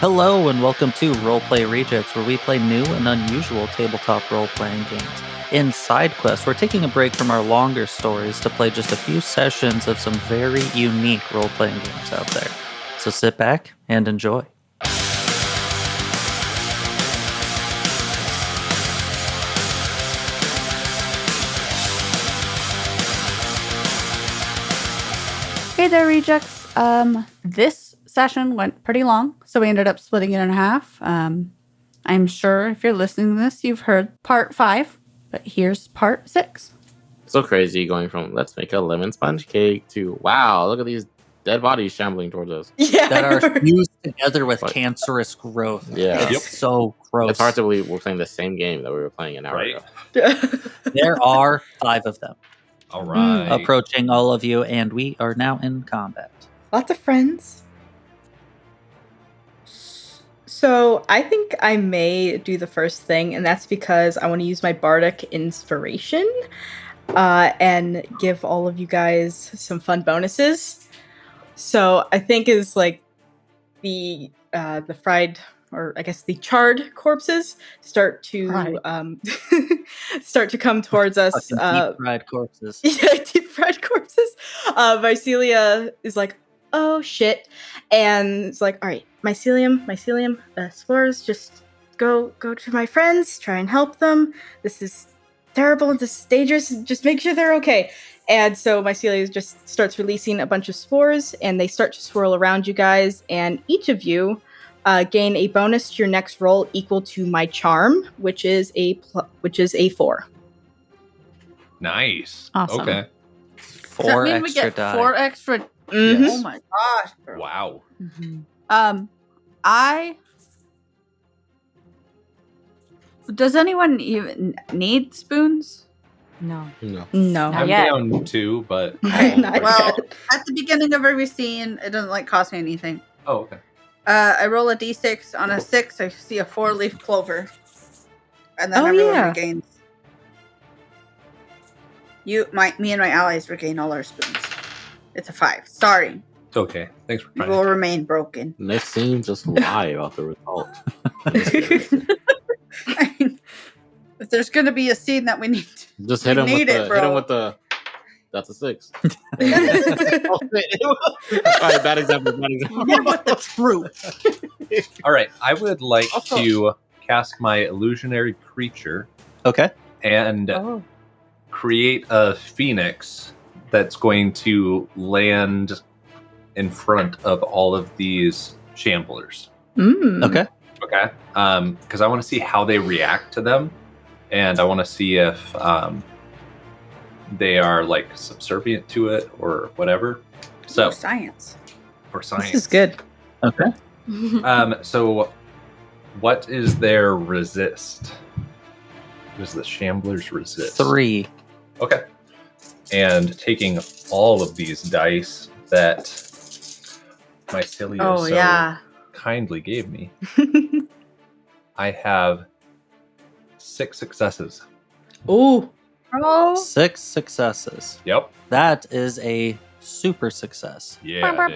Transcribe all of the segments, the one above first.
Hello and welcome to Roleplay Rejects, where we play new and unusual tabletop role-playing games. In Side Quest, we're taking a break from our longer stories to play just a few sessions of some very unique role-playing games out there. So sit back and enjoy. Hey there, Rejects. This session went pretty long, so we ended up splitting it in half. I'm sure if you're listening to this, you've heard part 5, but here's part 6. So crazy going from let's make a lemon sponge cake to wow, look at these dead bodies shambling towards us. Yeah, That are fused together with cancerous growth. Yeah. It's so gross. It's hard to believe we're playing the same game that we were playing an hour ago. There are 5 of them All right. approaching all of you, and we are now in combat. Lots of friends. So I think I may do the first thing, and that's because I want to use my bardic inspiration and give all of you guys some fun bonuses. So I think is like the fried, or I guess the charred corpses start to start to come towards us. Deep fried corpses. Yeah, deep fried corpses. Mycelia is like, oh shit, and it's like, all right, mycelium, spores, just go to my friends, try and help them. This is terrible, this is dangerous, just make sure they're okay. And so mycelia just starts releasing a bunch of spores, and they start to swirl around you guys, and each of you gain a bonus to your next roll equal to my charm, which is a 4. Nice. Awesome. Okay. 4 extra die. 4 extra. Mhm. Oh my gosh. Girl. Wow. Does anyone even need spoons? No. No. Not I'm yet. down 2, but Not Well, yet. at the beginning of every scene, it doesn't cost me anything. oh, okay. I roll a d6. On a 6, I see a 4-leaf clover, and then Oh, everyone yeah. regains. Me and my allies regain all our spoons. It's a 5. Sorry, It's okay. Thanks for you trying. will remain broken. Next scene, just lie about the result. If there's going to be a scene that we need, Just hit him need with it, the bro. hit him with the. That's a 6. All right, bad example. with the truth. All right. I would like Also- to cast my illusionary creature Okay. and create a phoenix that's going to land in front of all of these shamblers. Okay. Okay. Because I want to see how they react to them, and I want to see if they are like subservient to it or whatever. So Science. for science, This is good. Okay. So what is their resist? What does the shamblers resist? 3. Okay. And taking all of these dice that Mycelia so kindly gave me, I have 6 successes. Ooh. Oh. 6 successes. Yep. That is a super success. Yeah. Because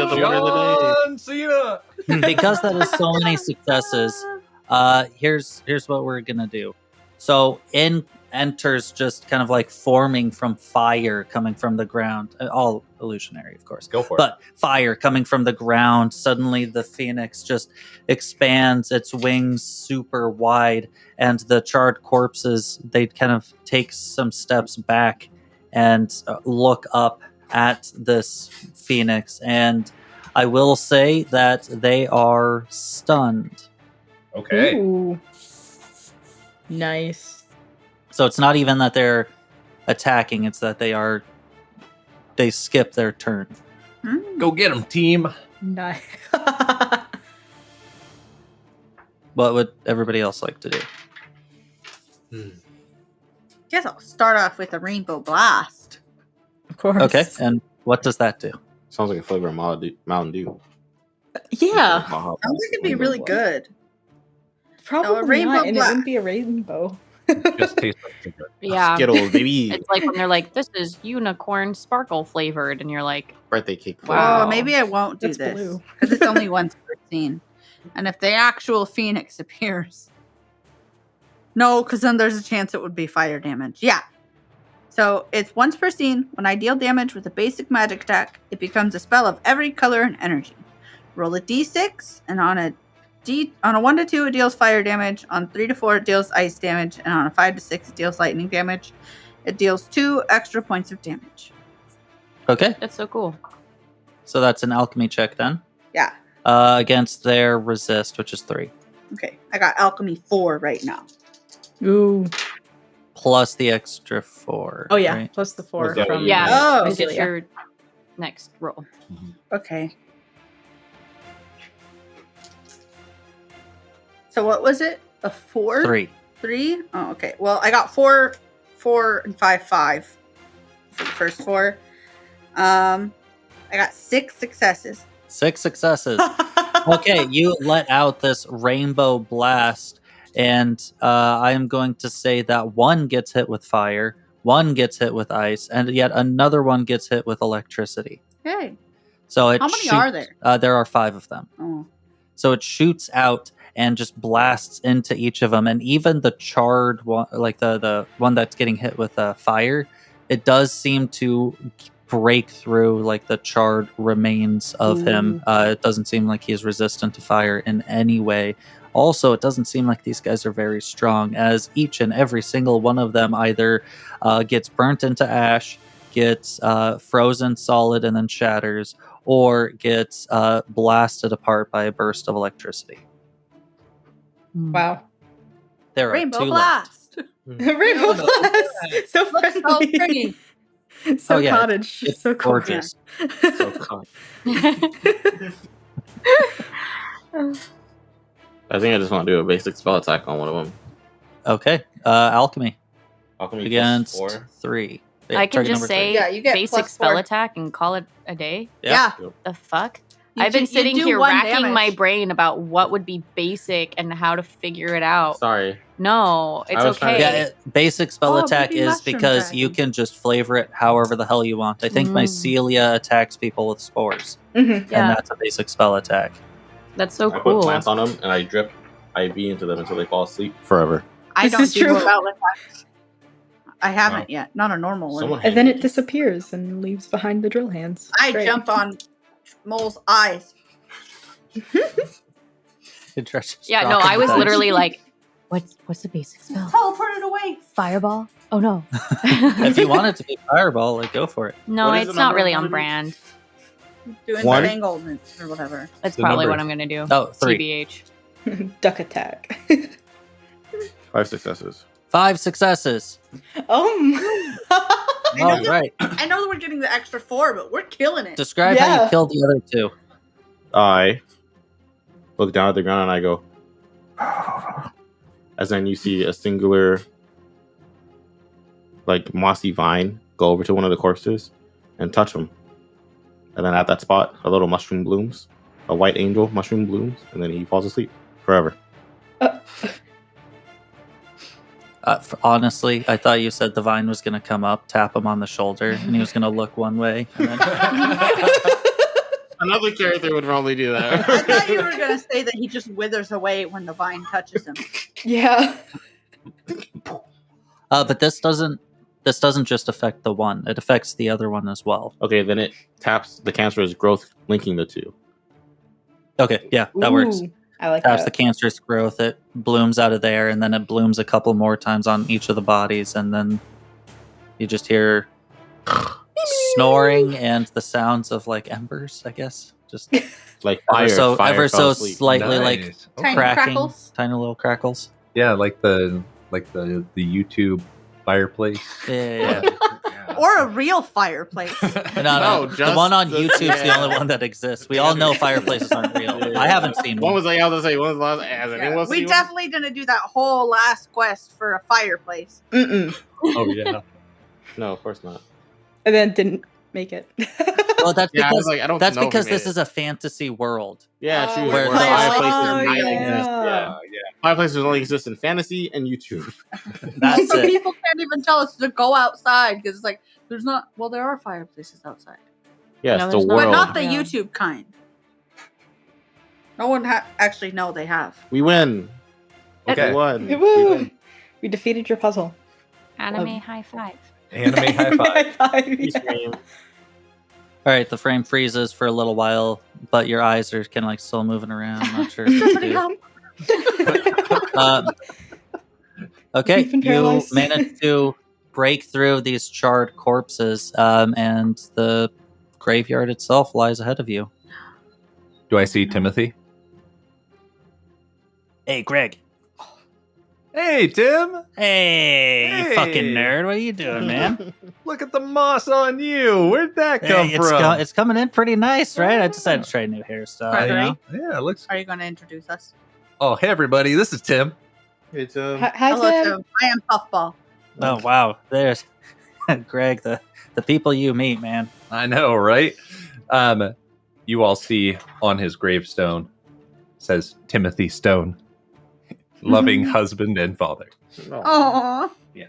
the winner of the John Cena. Because that is so many successes, here's what we're gonna do. So in enters just kind of like forming from fire coming from the ground, all illusionary, of course. Go for it. But fire coming from the ground. Suddenly, the phoenix just expands its wings super wide, and the charred corpses, they kind of take some steps back and look up at this phoenix. And I will say that they are stunned. Okay. Ooh. Nice. So it's not even that they're attacking; it's that they skip their turn. Go get them, team. Nice. What would everybody else like to do? Guess I'll start off with a rainbow blast. Of course. Okay, and what does that do? Sounds like a flavor of Mountain Dew. Yeah. Sounds like it'd be really good. Probably rainbow not, and it black. wouldn't be a rainbow. Just tastes like sugar. Yeah. Skittles, baby. It's like when they're like, this is unicorn sparkle flavored. And you're like, Birthday cake. Wow. Oh, maybe I won't do That's this blue. because it's only once per scene. And if the actual phoenix appears, no, because then there's a chance it would be fire damage. Yeah. So it's once per scene. When I deal damage with a basic magic attack, it becomes a spell of every color and energy. Roll a d6, and on a 1 to 2 it deals fire damage. On 3 to 4 it deals ice damage, and on a 5 to 6 it deals lightning damage. It deals 2 extra points of damage. Okay, that's so cool. so that's an alchemy check then. Yeah. Against their resist, which is 3. Okay. I got alchemy 4 right now. Ooh. Plus the extra 4. Oh yeah, right? plus the 4 Was that from what you Yeah. did? Oh, It's Celia. your next roll. Okay. So what was it? A 4? 3. 3? Oh, okay. Well, I got 4, 4, and 5, 5 for the first 4. I got 6 successes. 6 successes. Okay, you let out this rainbow blast, and I am going to say that one gets hit with fire, one gets hit with ice, and yet another one gets hit with electricity. Okay. So it How many are there? There are 5 of them. Oh. So it shoots out and just blasts into each of them, and even the charred one, like the one that's getting hit with fire, it does seem to break through like the charred remains of him. It doesn't seem like he's resistant to fire in any way. Also, it doesn't seem like these guys are very strong, as each and every single one of them either gets burnt into ash, gets frozen solid and then shatters, or gets blasted apart by a burst of electricity. Wow. There are Rainbow 2 left. blast. Rainbow blast. So Looks so friendly. pretty. So Oh, yeah, cottage. It's so cool. gorgeous. So calm. I think I just want to do a basic spell attack on one of them. Okay, alchemy Alchemy against plus 4. 3. I can Target just number say Yeah, you get basic plus spell 4. attack and call it a day. Yeah. The fuck? You I've been do- you sitting do here 1 racking damage. my brain about what would be basic and how to figure it out. Sorry. No, it's I was trying okay. to- Yeah, basic spell Oh, attack baby is mushroom because you dragon. can just flavor it however the hell you want. I think Mm. mycelia attacks people with spores, Mhm. Yeah. and that's a basic spell attack. That's so I put cool. plants on them and I drip IV into them until they fall asleep forever. I This don't is do true. spell attacks. I haven't yet. Not a normal one. Someone And then it disappears and leaves behind the drill hands. I Great. jump on Mole's eyes. Yeah, no, I was literally like, what's the basic spell? Teleport it away. Fireball? Oh no. If you want it to be fireball, like go for it. No, What is it's the not number really of on enemies? brand. Doing One. entanglement or whatever. That's The probably number. what I'm gonna do. Oh, 3. TBH. Duck attack. 5 successes. 5 successes. I know, All that, right. I know that we're getting the extra 4, but we're killing it. Describe how Yeah. you killed the other 2. I look down at the ground and I go, as then you see a singular, like mossy vine go over to one of the corpses and touch him. And then at that spot, a little mushroom blooms, a white angel mushroom blooms, and then he falls asleep forever. Honestly, I thought you said the vine was going to come up, tap him on the shoulder, and he was going to look one way. And then... Another character would probably do I thought you were going to say that he just withers away when the vine touches him. Yeah. But this doesn't just affect the one; it affects the other one as well. Okay, then it taps the cancerous growth linking the two. Okay, yeah, that works. Ooh, I like Taps the that. cancerous growth; it blooms out of there, and then it blooms a couple more times on each of the bodies, and then you just hear snoring and the sounds of like embers. I guess just Like fire, ever fell so asleep. slightly like Nice. Tiny cracking, crackles. tiny little crackles. Yeah, like the YouTube fireplace. Yeah. Or a real fireplace. No, No, the just one on the- YouTube's the yeah. only one that exists. We all know fireplaces aren't real. I haven't seen One one. was like I was gonna say, one was the last. Has anyone We seen one? definitely didn't do that whole last quest for a fireplace. Mm-mm. Oh yeah. No, of course not. And then didn't make it. Well, that's Yeah, I because was like, I don't that's know if because we made this it. is a fantasy world. Yeah, true. Where Where the fireplaces Oh, only yeah. exist. Fireplaces only exist in fantasy and YouTube. That's So it. people can't even tell us to go outside because it's like there's not. Well, there are fireplaces outside, Yes, No, the there's not. but world. not the Yeah. YouTube kind. No one actually know they have. We win. Okay. We won. We Woo! win. We defeated your puzzle. Anime high five. Anime high five. High five, Peace, yeah. game. All right, the frame freezes for a little while, but your eyes are kind of like still moving around. I'm not sure. What to Somebody do. help! Okay, We've been you paralyzed. managed to break through these charred corpses, and the graveyard itself lies ahead of you. Do I see Timothy? Hey, Greg. Hey, Tim! Hey, Hey. you fucking nerd. What are you doing, man? Look at the moss on you. Where'd that come Hey, from? it's coming in pretty nice, right? I decided to try a new hairstyle. Right, You know? right. Yeah, it looks. Are you going to introduce us? Oh, hey everybody, this is Tim. It's Hi, Hello, Tim. Tim. I am Puffball. Oh wow, there's Greg, the people you meet, man. I know, right? You all see on his gravestone says Timothy Stone, loving husband and father. Oh. Yeah.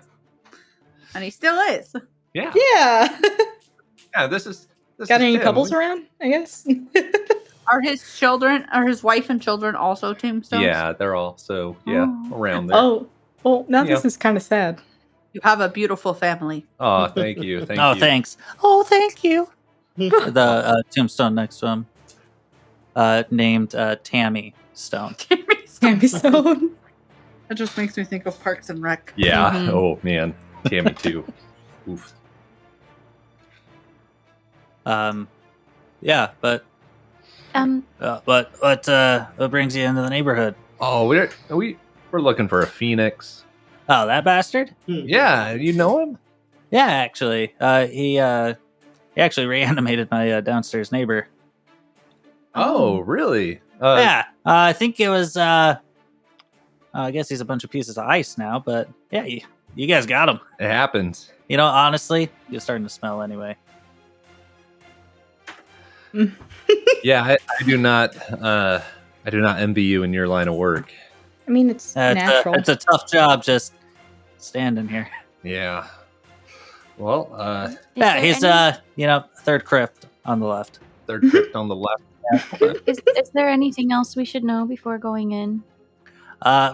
And he still is. Yeah, Yeah. yeah. This is Got any Tim. pebbles around? I guess. Are his children, are his wife and children also tombstones? Yeah, they're all so Oh. around there. Oh, well, now Yeah. this is kind of sad. You have a beautiful family. Oh, thank you, thank Oh, you. thanks. Oh, thank you. The tombstone next to him, named Tammy Stone. Tammy Stone. That just makes me think of Parks and Rec. Yeah. Mhm. Oh man, Tammy too. Oof. Yeah, but what brings you into the neighborhood? Oh, we're looking for a phoenix. Oh, that bastard? Yeah, you know him? Yeah, actually, he actually reanimated my downstairs neighbor. Oh, really? Yeah, I think it was. I guess he's a bunch of pieces of ice now, but yeah, you guys got him. It happens. You know, honestly, you're starting to smell anyway. Yeah, I do not. I do not envy you in your line of work. I mean, it's natural. It's a tough job just standing here. Yeah. Well, Yeah, he's third crypt on the left. third crypt on the left. Is there anything else we should know before going in?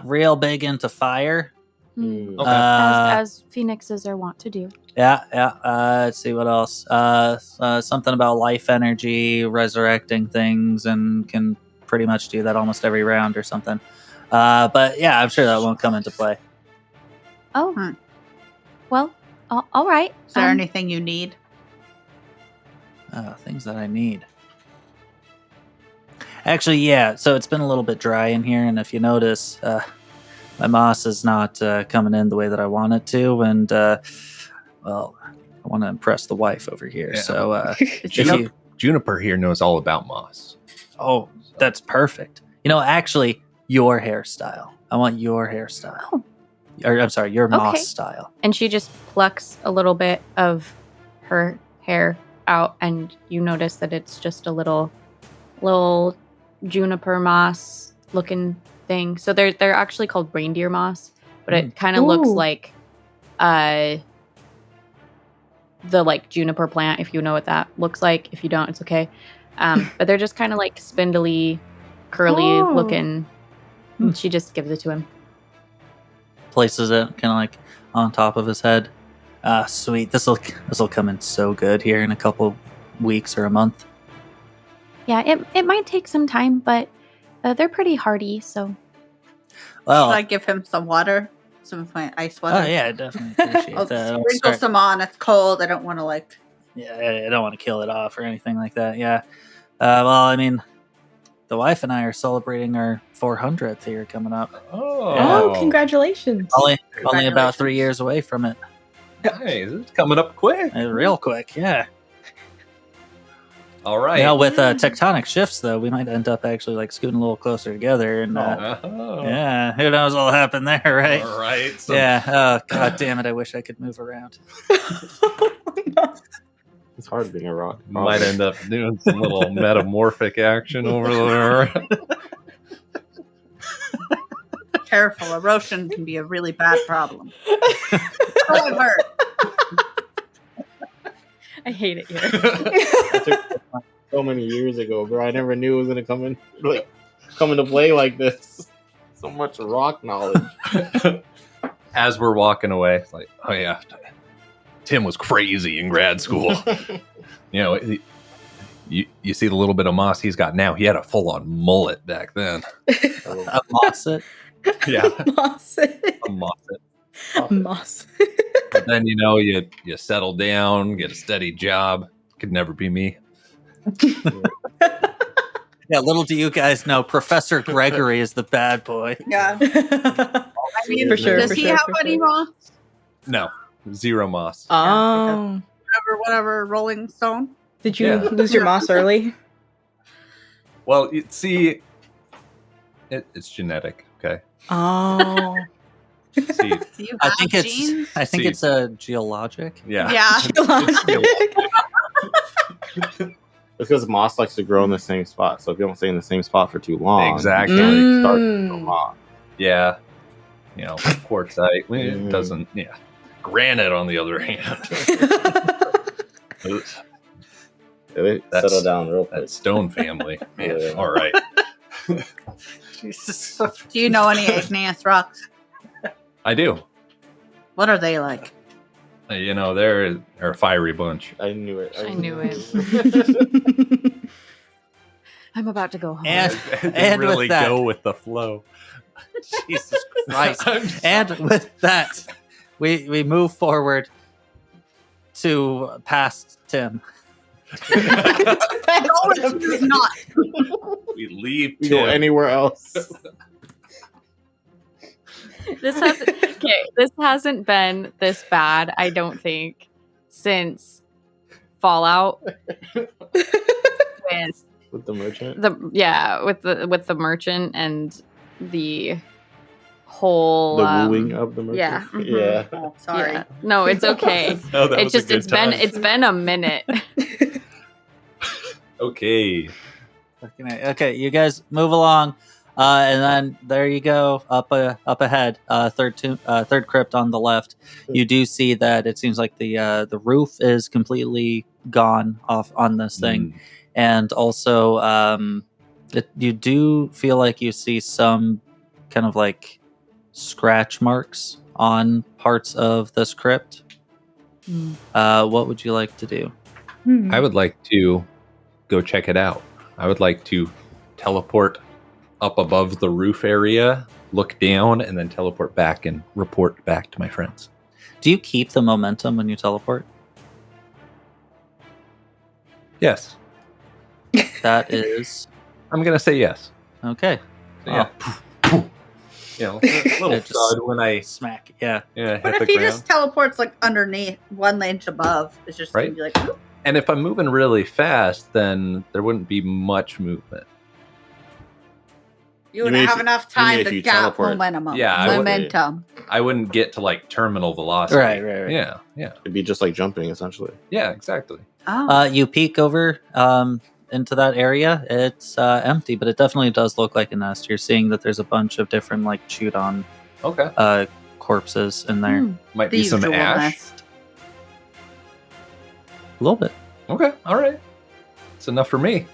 Real big into fire. Hmm. Okay. As phoenixes are wont to do. Yeah. Let's see what else. Something about life energy, resurrecting things, and can pretty much do that almost every round or something. But yeah, I'm sure that won't come into play. Oh. Hmm. Well, all right. Is there anything you need? Things that I need. Actually, yeah. So it's been a little bit dry in here, and if you notice, my moss is not coming in the way that I want it to, and well, I want to impress the wife over here. Yeah. So if Nope. you, Juniper here knows all about moss. oh, that's perfect. You know, actually, your hairstyle. I want your hairstyle. Oh. Or I'm sorry, your moss Okay. style. And she just plucks a little bit of her hair out, and you notice that it's just a little juniper moss looking thing. So they're actually called reindeer moss, but it kind of looks Ooh. like the like juniper plant, if you know what that looks like. If you don't, it's okay. But they're just kind of like spindly, curly Oh. looking. And she just gives it to him. Places it kind of like on top of his head. Sweet. This'll come in so good here in a couple weeks or a month. Yeah, it might take some time, but they're pretty hardy. So Well, Should I give him some water? Some ice water? oh yeah, I definitely appreciate I'll that. I'll sprinkle start- some on. It's cold. I don't want to like. Yeah, I don't want to kill it off or anything like that. Yeah. Well, I mean, the wife and I are celebrating our 400th here coming up. Oh, congratulations. Only about 3 years away from it. Nice. It's coming up quick. Real quick, yeah. All right. Now with tectonic shifts, though, we might end up actually like scooting a little closer together, and Oh. yeah, who knows what'll happen there, right? All right. So Yeah. Oh god damn it! I wish I could move around. It's hard being a rock. Might end up doing some little metamorphic action over there. Careful, erosion can be a really bad problem. However, I hate it here. It took so many years ago, bro. I never knew it was gonna come into play like this. So much rock knowledge. As we're walking away, it's like, oh yeah, Tim was crazy in grad school. You know, you see the little bit of moss he's got now. He had a full-on mullet back then. A mosset. Yeah, Moss. a mullet. Moss. But then you settle down, get a steady job. Could never be me. Yeah, little do you guys know, Professor Gregory is the bad boy. yeah. I mean, for sure. Does for he sure, have for any sure. moss? No, 0 moss. Oh. Whatever, Rolling Stone. Did you Yeah. lose your moss early? Well, you see, it's genetic. Okay. Oh. See, You I have think genes? it's a geologic. yeah. Yeah. It's because moss likes to grow in the same spot. So if you don't stay in the same spot for too long, Exactly. you can't start Mm. to grow moss. Yeah. Quartzite. It Mm. doesn't. Yeah. Granite, on the other hand. They That's- settle down real quick. That stone family. Man, Yeah. all right. Jesus. Do you know any igneous rocks? I do. What are they like? They're a fiery bunch. I knew it. I knew it. I'm about to go home. And They really with that, go with the flow. Jesus Christ. I'm And with that, we move forward to past Tim. It's not. We leave. You go Tim. anywhere else. This hasn't been this bad, I don't think, since Fallout. With the merchant. With the merchant and the whole The wooing of the merchant. yeah. Mhm. Yeah. Oh, sorry. Yeah. No, it's okay. Oh, that It's was a just good time. it's been a minute. Okay. Okay, you guys move along, and then there you go up ahead. Third crypt on the left. You do see that it seems like the roof is completely gone off on this thing, and also you do feel like you see some kind of like scratch marks on parts of this crypt. What would you like to do? I would like to go check it out. I would like to teleport up above the roof area, look down, and then teleport back and report back to my friends. Do you keep the momentum when you teleport? Yes. That is I'm going to say yes. okay. So, yeah. A little It just- thud when I Smack. Yeah. hit What the if he ground. just teleports like underneath 1 inch above? It's just Right. gonna be like, "Oop." And if I'm moving really fast, then there wouldn't be much movement. You You wouldn't mean have if- enough you mean time if to you gap teleport- momentum. Yeah, I would- momentum. I wouldn't get to like terminal velocity. Right. Yeah. It'd be just like jumping, essentially. Yeah, exactly. Oh. You peek over into that area. It's empty, but it definitely does look like a nest. You're seeing that there's a bunch of different like chewed on Okay. corpses in there. Might The be some usual ash. nest. A little bit. Okay. All right. It's enough for me.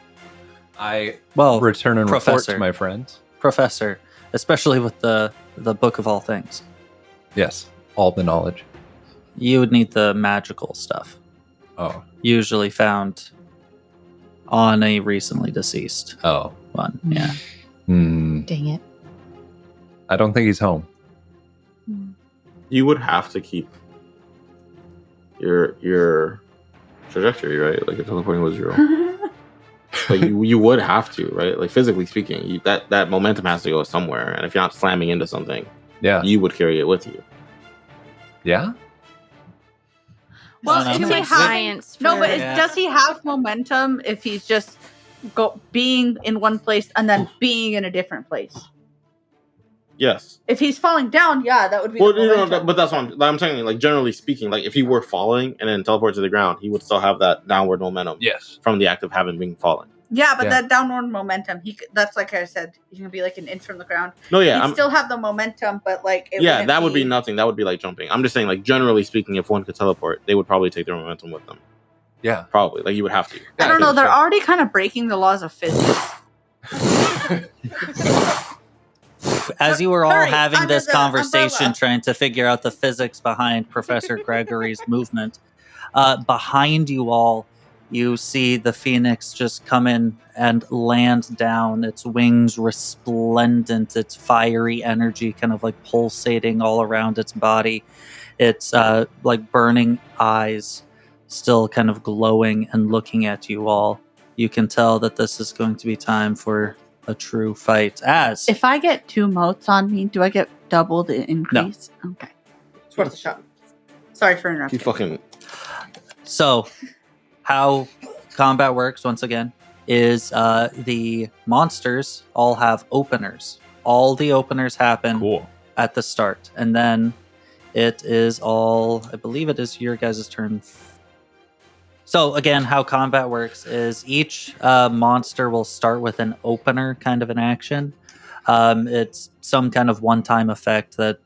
I Well, return and report Professor. to my friends. Professor, especially with the book of all things, Yes. All the knowledge. you would need the magical stuff, Oh. usually found on a recently deceased Oh. one. Yeah. Dang it. I don't think he's home. You would have to keep your trajectory, right? Like if teleporting was zero. Like you would have to, right? Like physically speaking, that momentum has to go somewhere, and if you're not slamming into something, Yeah. you would carry it with you. Yeah. Well, I don't if know. he Like has science. no, but for- Yeah. does he have momentum if he's just being in one place and then being in a different place? Yes. If he's falling down, yeah, that would be. Well, the momentum. but that's what I'm saying. Like generally speaking, like if he were falling and then teleport to the ground, he would still have that downward momentum Yes. from the act of having been falling. Yeah, but Yeah. that downward momentum, that's like I said, he's gonna be like an inch from the ground. No, yeah, He'd I'm still have the momentum, but like that would be nothing. That would be like jumping. I'm just saying, like generally speaking, if one could teleport, they would probably take their momentum with them. Yeah. Probably, like you would have to. I don't know. They're already kind of breaking the laws of physics. As you were all Hurry, having under this the conversation, umbrella. trying to figure out the physics behind Professor Gregory's movement, behind you all, you see the phoenix just come in and land down, its wings resplendent, its fiery energy kind of like pulsating all around its body. Its like burning eyes still kind of glowing and looking at you all. You can tell that this is going to be time for a true fight. As If I get 2 motes on me, do I get double the increase? Okay. It's worth a shot. Sorry for You interrupting. fucking. So, how combat works, once again, is the monsters all have openers. All the openers happen Cool. at the start. And then it is all, I believe it is your guys' turn. So, again, how combat works is each monster will start with an opener kind of an action. It's some kind of one-time effect that,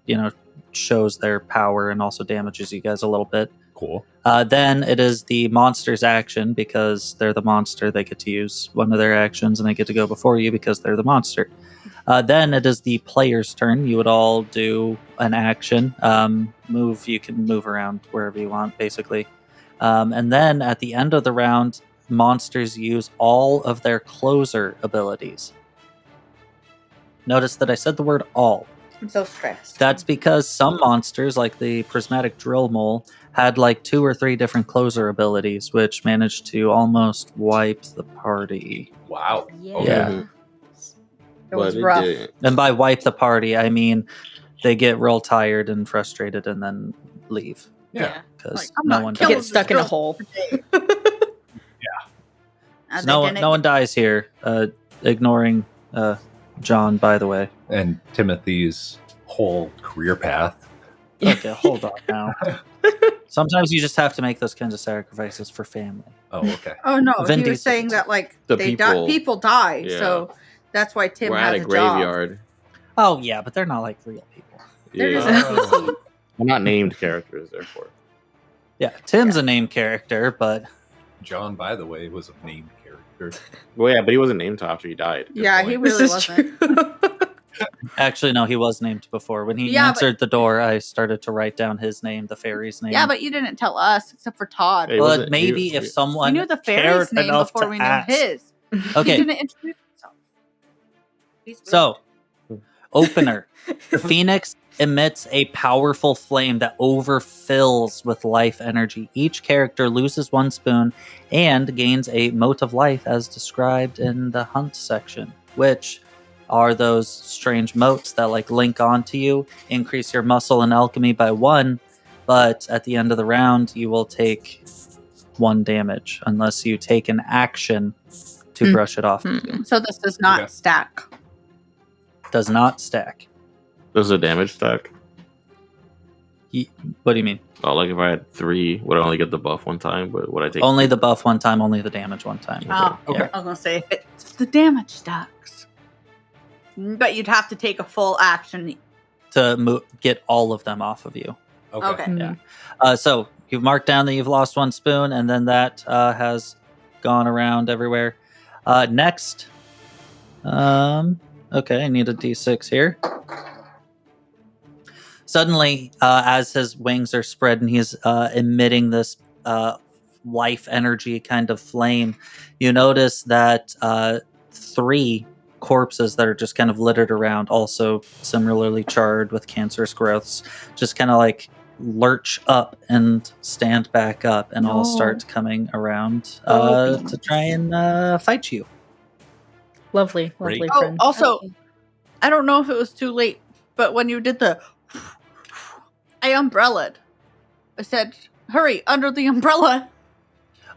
shows their power and also damages you guys a little bit. Cool. Then it is the monster's action because they're the monster. They get to use one of their actions and they get to go before you because they're the monster. Then it is the player's turn. You would all do an action. Move. You can move around wherever you want, basically. And then at the end of the round, monsters use all of their closer abilities. Notice that I said the word all. I'm so stressed. That's because some monsters, like the prismatic drill mole, had like 2 or 3 different closer abilities, which managed to almost wipe the party. Wow. Yeah. It was But rough. didn't. And by wipe the party, I mean they get real tired and frustrated and then leave Yeah. because Like, I'm no not one killing Get dies. stuck in a girl. hole. And No they one, didn't no one get- dies here. Ignoring John, by the way. And Timothy's whole career path. Okay, hold on now. Sometimes you just have to make those kinds of sacrifices for family. Oh, okay. Oh no, Vin he Diesel was saying did. that like The they people- people die, Yeah. so that's why Tim We're has at a job. graveyard. Oh yeah, but they're not like real people. They're just Yeah. NPCs. They're not named characters, therefore. Yeah, Tim's a named character, but John, by the way, was a named character. Well, yeah, but he wasn't named until after he died. Yeah, he point. really This is wasn't. true. actually no, he was named before. When he Yeah, but- answered the door, I started to write down his name, the fairy's name. Yeah, but you didn't tell us except for Todd. Hey, well, wasn't- maybe he- if he- someone We knew the cared fairy's name enough before to we knew ask. his. He Okay, didn't introduce himself. He's weird. so opener. The phoenix emits a powerful flame that overfills with life energy. Each character loses 1 spoon and gains a mote of life as described in the hunt section, which are those strange motes that like link onto you, increase your muscle and alchemy by 1, but at the end of the round you will take 1 damage unless you take an action to brush it off. So this does not Okay. stack. Does not stack. Does the damage stack? What do you mean? Oh, like if I had 3, would I only get the buff 1 time? But would I take Only the buff 1 time, only the damage 1 time. Oh, Yeah. I was gonna say it's the damage stacks, but you'd have to take a full action. To get all of them off of you. Okay. Yeah. So you've marked down that you've lost 1 spoon, and then that has gone around everywhere. Next, okay, I need a d6 here. Suddenly, as his wings are spread and he's emitting this life energy kind of flame, you notice that 3 corpses that are just kind of littered around, also similarly charred with cancerous growths, just kind of like lurch up and stand back up and all No. start coming around Oh, to try and fight you. Lovely, Great. lovely Oh, friend. also, I don't know if it was too late, but when you did the, I umbrellaed. I said, "Hurry under the umbrella."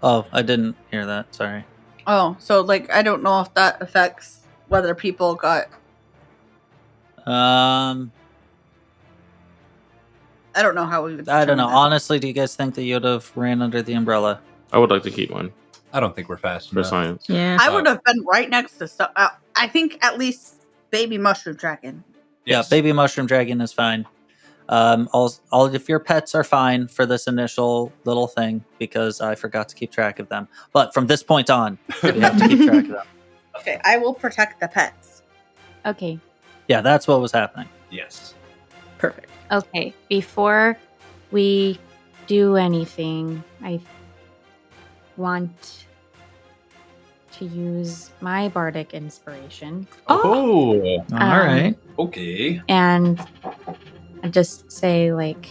Oh, I didn't hear that. Sorry. Oh, so like I don't know if that affects whether people got. I don't know how we would. I don't know. determine that. Honestly, do you guys think that you'd have ran under the umbrella? I would like to keep one I don't think we're fast for enough. science. Yeah. I would have been right next to stuff. I think at least baby mushroom dragon. Yeah, baby mushroom dragon is fine. All if your pets are fine for this initial little thing, because I forgot to keep track of them. But from this point on, we have to keep track of them. Okay, I will protect the pets. Okay. Yeah, that's what was happening. Yes. Perfect. Okay. Before we do anything, I want to use my bardic inspiration Oh. All right. Okay. and just say, like,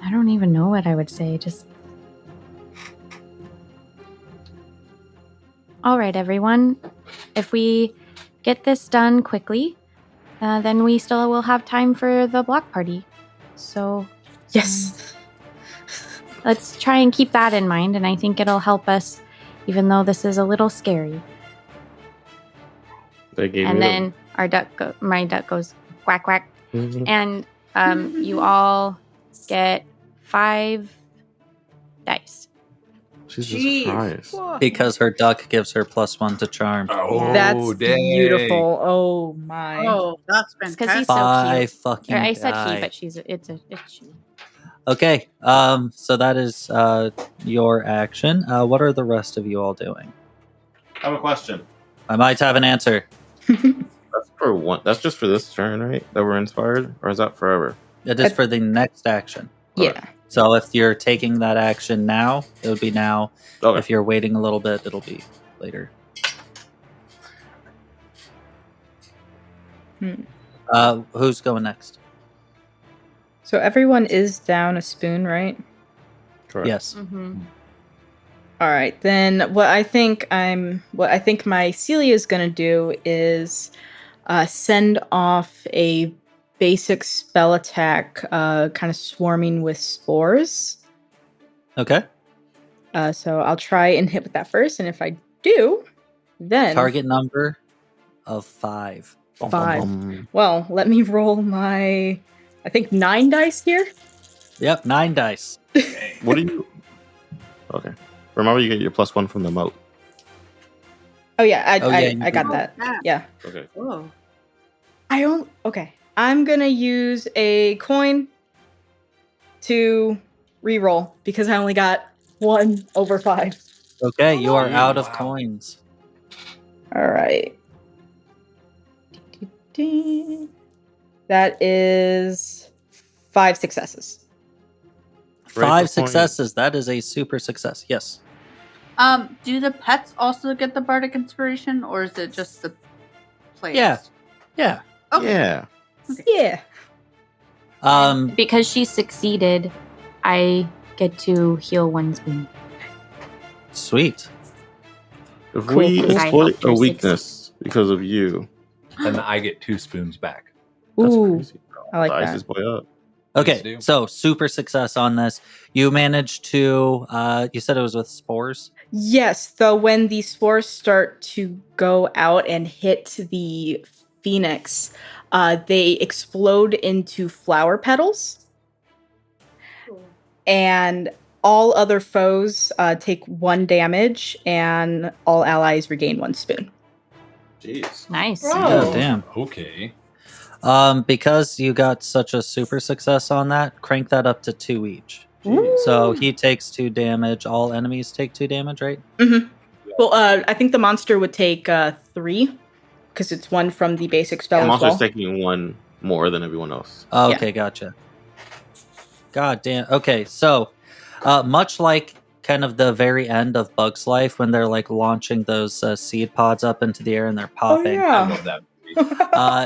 I don't even know what I would say. Just, all right, everyone. If we get this done quickly, then we still will have time for the block party. So Yes. let's try and keep that in mind, and I think it'll help us, even though this is a little scary. They gave And me then my duck goes quack quack, the- and you all get 5 dice. Jesus Christ. Because her duck gives her +1 to charm. Oh, That's dang. beautiful. Oh my. Oh, that's It's 'cause fantastic. he's so Five cute. fucking Or I said die. he, but it's she. Okay. So that is your action. What are the rest of you all doing? I have a question. I might have an answer. That's for one. That's just for this turn, right? That we're inspired, or is that forever? It is for the next action. Yeah. So if you're taking that action now, it would be now. Okay. If you're waiting a little bit, it'll be later. Who's going next? So everyone is down a spoon, right? Correct. Yes. Mm-hmm. All right. Then what I think my Celia is gonna do is send off a basic spell attack, kind of swarming with spores. Okay. So I'll try and hit with that first, and if I do, then Target number of 5. 5. Well, let me roll my, I think 9 dice here. Yep, 9 dice. What do you? Okay. Remember, you get your +1 from the moat. Oh yeah, Oh, yeah, you I got did. that. Yeah. Yeah. Okay. Oh. Okay. I'm gonna use a coin to re-roll because I only got 1 over 5. Okay, you are Oh, out of wow. coins. All right. That is 5 successes. Right, 5 the coin. successes. That is a super success. Yes. Do the pets also get the bardic inspiration, or is it just the players? Yeah. Yeah. Okay. Yeah. Yeah. Because she succeeded, I get to heal 1 spoon. Sweet. If Cool, we cool. I exploit helped her a weakness because of you, Then I get 2 spoons back. that's Ooh, crazy. Bro. I like Ice that. this boy up. Okay, Please do. so super success on this. You managed to, you said it was with spores? Yes, though when the spores start to go out and hit the phoenix, they explode into flower petals, and all other foes take 1 damage, and all allies regain 1 spoon. Jeez. Nice. Bro. Oh, damn. Okay. Because you got such a super success on that, crank that up to 2 each. Ooh. So he takes 2 damage. All enemies take 2 damage, right? Well, I think the monster would take 3 because it's 1 from the basic spell The as monster's well. taking 1 more than everyone else. Oh, Yeah. okay, gotcha. God damn. Okay, so much like kind of the very end of Bug's Life when they're like launching those seed pods up into the air and they're popping. yeah. I love that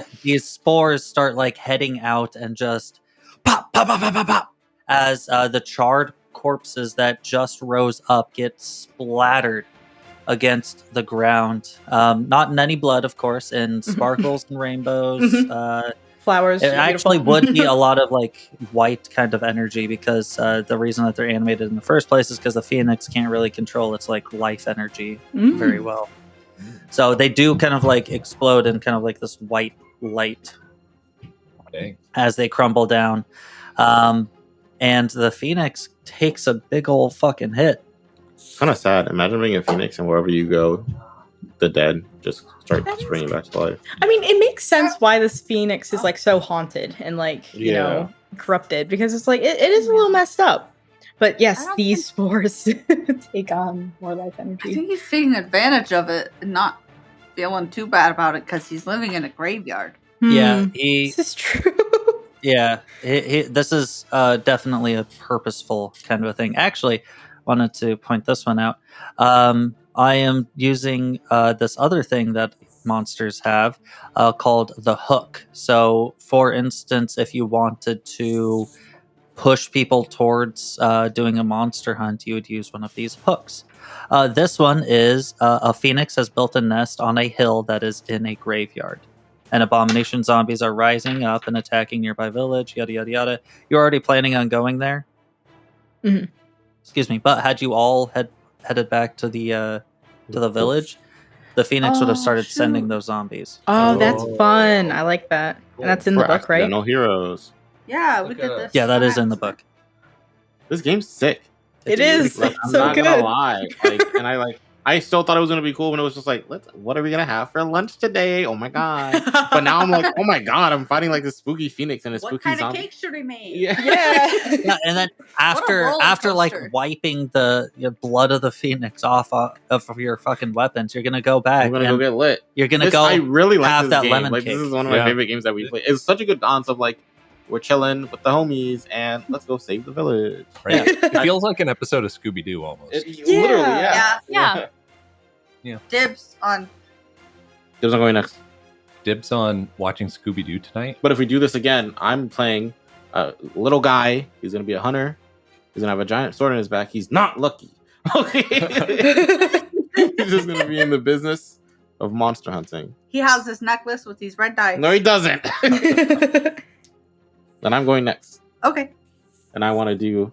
movie. These spores start like heading out and just pop, pop, pop, pop, pop, pop, as the charred corpses that just rose up get splattered against the ground. Not in any blood, of course, in sparkles and rainbows. Flowers. It are actually beautiful. would be a lot of like white kind of energy because the reason that they're animated in the first place is because the phoenix can't really control its like life energy very well. So they do kind of like explode in kind of like this white light Dang. as they crumble down. And the phoenix takes a big old fucking hit. It's kind of sad. Imagine being a phoenix and wherever you go, the dead just start springing back to life. I mean, it makes sense why this phoenix is like so haunted and like you know corrupted because it's like it is a little messed up. But yes, these spores take on more life I energy. think he's taking advantage of it and not feeling too bad about it because he's living in a graveyard. Yeah, This is true. Yeah, this is definitely a purposeful kind of a thing. Actually, wanted to point this one out. I am using this other thing that monsters have called the hook. So, for instance, if you wanted to push people towards doing a monster hunt, you would use one of these hooks. This one is a phoenix has built a nest on a hill that is in a graveyard. And abomination zombies are rising up and attacking nearby village, yada, yada, yada. You're already planning on going there? Mhm. Excuse me, but had you all headed back to the village, the phoenix would have started sending those zombies. Oh, that's fun. I like that. Cool. And that's in the book, right? No heroes. Yeah, we Look did at this. us. Yeah, that is in the book. This game's sick. It is. Like, It's I'm so not good. gonna lie. Like, and I still thought it was gonna be cool when it was just like, what are we gonna have for lunch today? Oh my god! But now I'm like, oh my god, I'm fighting like this spooky phoenix and a What spooky kind zombie. of cake should we make? Yeah. Yeah. Yeah, and then after roller like coaster. wiping the blood of the phoenix off of your fucking weapons, you're gonna go back. I'm gonna and go get lit. You're gonna This, go. I really like have this that game. lemon Like cake. this is one of my Yeah. favorite games that we play. It's such a good dance of like we're chilling with the homies and let's go save the village. Right. It feels like an episode of Scooby Doo almost. Literally, yeah. Yeah. Dibs on. There's not going next. Dibs on watching Scooby Doo tonight. But if we do this again, I'm playing a little guy. He's gonna be a hunter. He's gonna have a giant sword in his back. He's not lucky. Okay. He's just gonna be in the business of monster hunting. He has this necklace with these red dice. No, he doesn't. Then I'm going next. Okay. And I want to do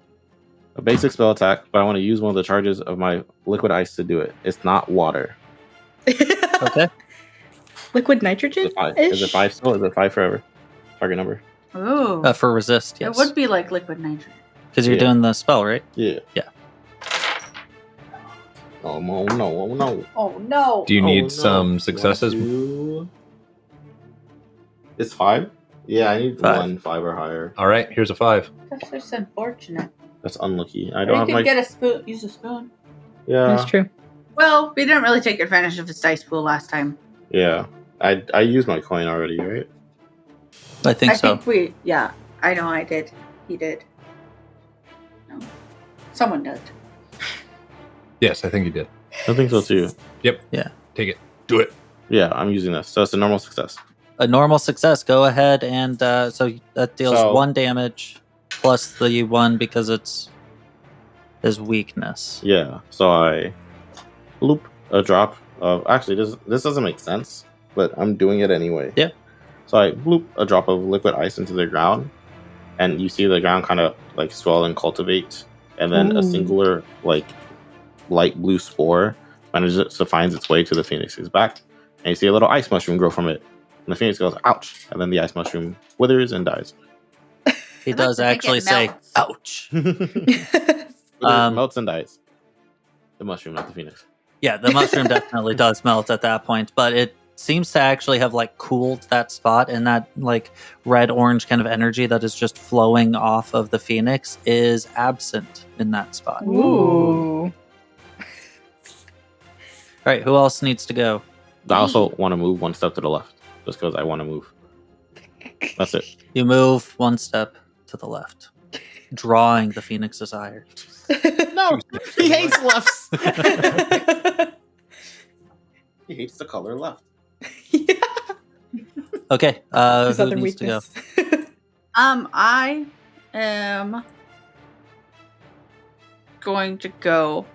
a basic spell attack, but I want to use one of the charges of my liquid ice to do it. It's not water. Okay. Liquid nitrogen? Is it 5? Is it 5 still? Is it 5 forever? Target number. Ooh. For resist, yes. It would be like liquid nitrogen. Because you're Yeah. doing the spell, right? Yeah. Yeah. Oh no! Oh no! Oh no. Do you Oh, need no. some successes? It's 5. Yeah, I need 5. 1 5 or higher. All right, here's a 5. That's just unfortunate. That's unlucky. I Or don't you have could my. get a spoon. Use a spoon. Yeah. That's true. Well, we didn't really take advantage of his dice pool last time. Yeah. I used my coin already, right? I think I so. think we. Yeah, I know. I did. He did. No, someone did. Yes, I think you did. I think so too. Yep. Yeah. Take it. Do it. Yeah, I'm using this, so it's a normal success. A normal success. Go ahead and so that deals So- 1 damage plus the 1 because it's his weakness. Yeah. So I bloop a drop of. Actually, this doesn't make sense, but I'm doing it anyway. Yeah. So I bloop a drop of liquid ice into the ground, and you see the ground kind of like swell and cultivate, and then a Ooh. singular like light blue spore manages to finds its way to the phoenix's back, and you see a little ice mushroom grow from it. And the phoenix goes, "Ouch!" And then the ice mushroom withers and dies. He I like does to think actually it say, melts. "Ouch." It Um, melts and dies. The mushroom, not the phoenix. Yeah, the mushroom definitely does melt at that point, but it seems to actually have like cooled that spot, and that like red orange kind of energy that is just flowing off of the phoenix is absent in that spot. All Ooh. right, who else needs to go? I also want to move 1 step to the left, just because I want to move. That's it. You move 1 step to the left, drawing the phoenix's ire. No, he hates lefts. He hates the color left. Yeah. Okay, His who other needs to go? weakness. I am going to go.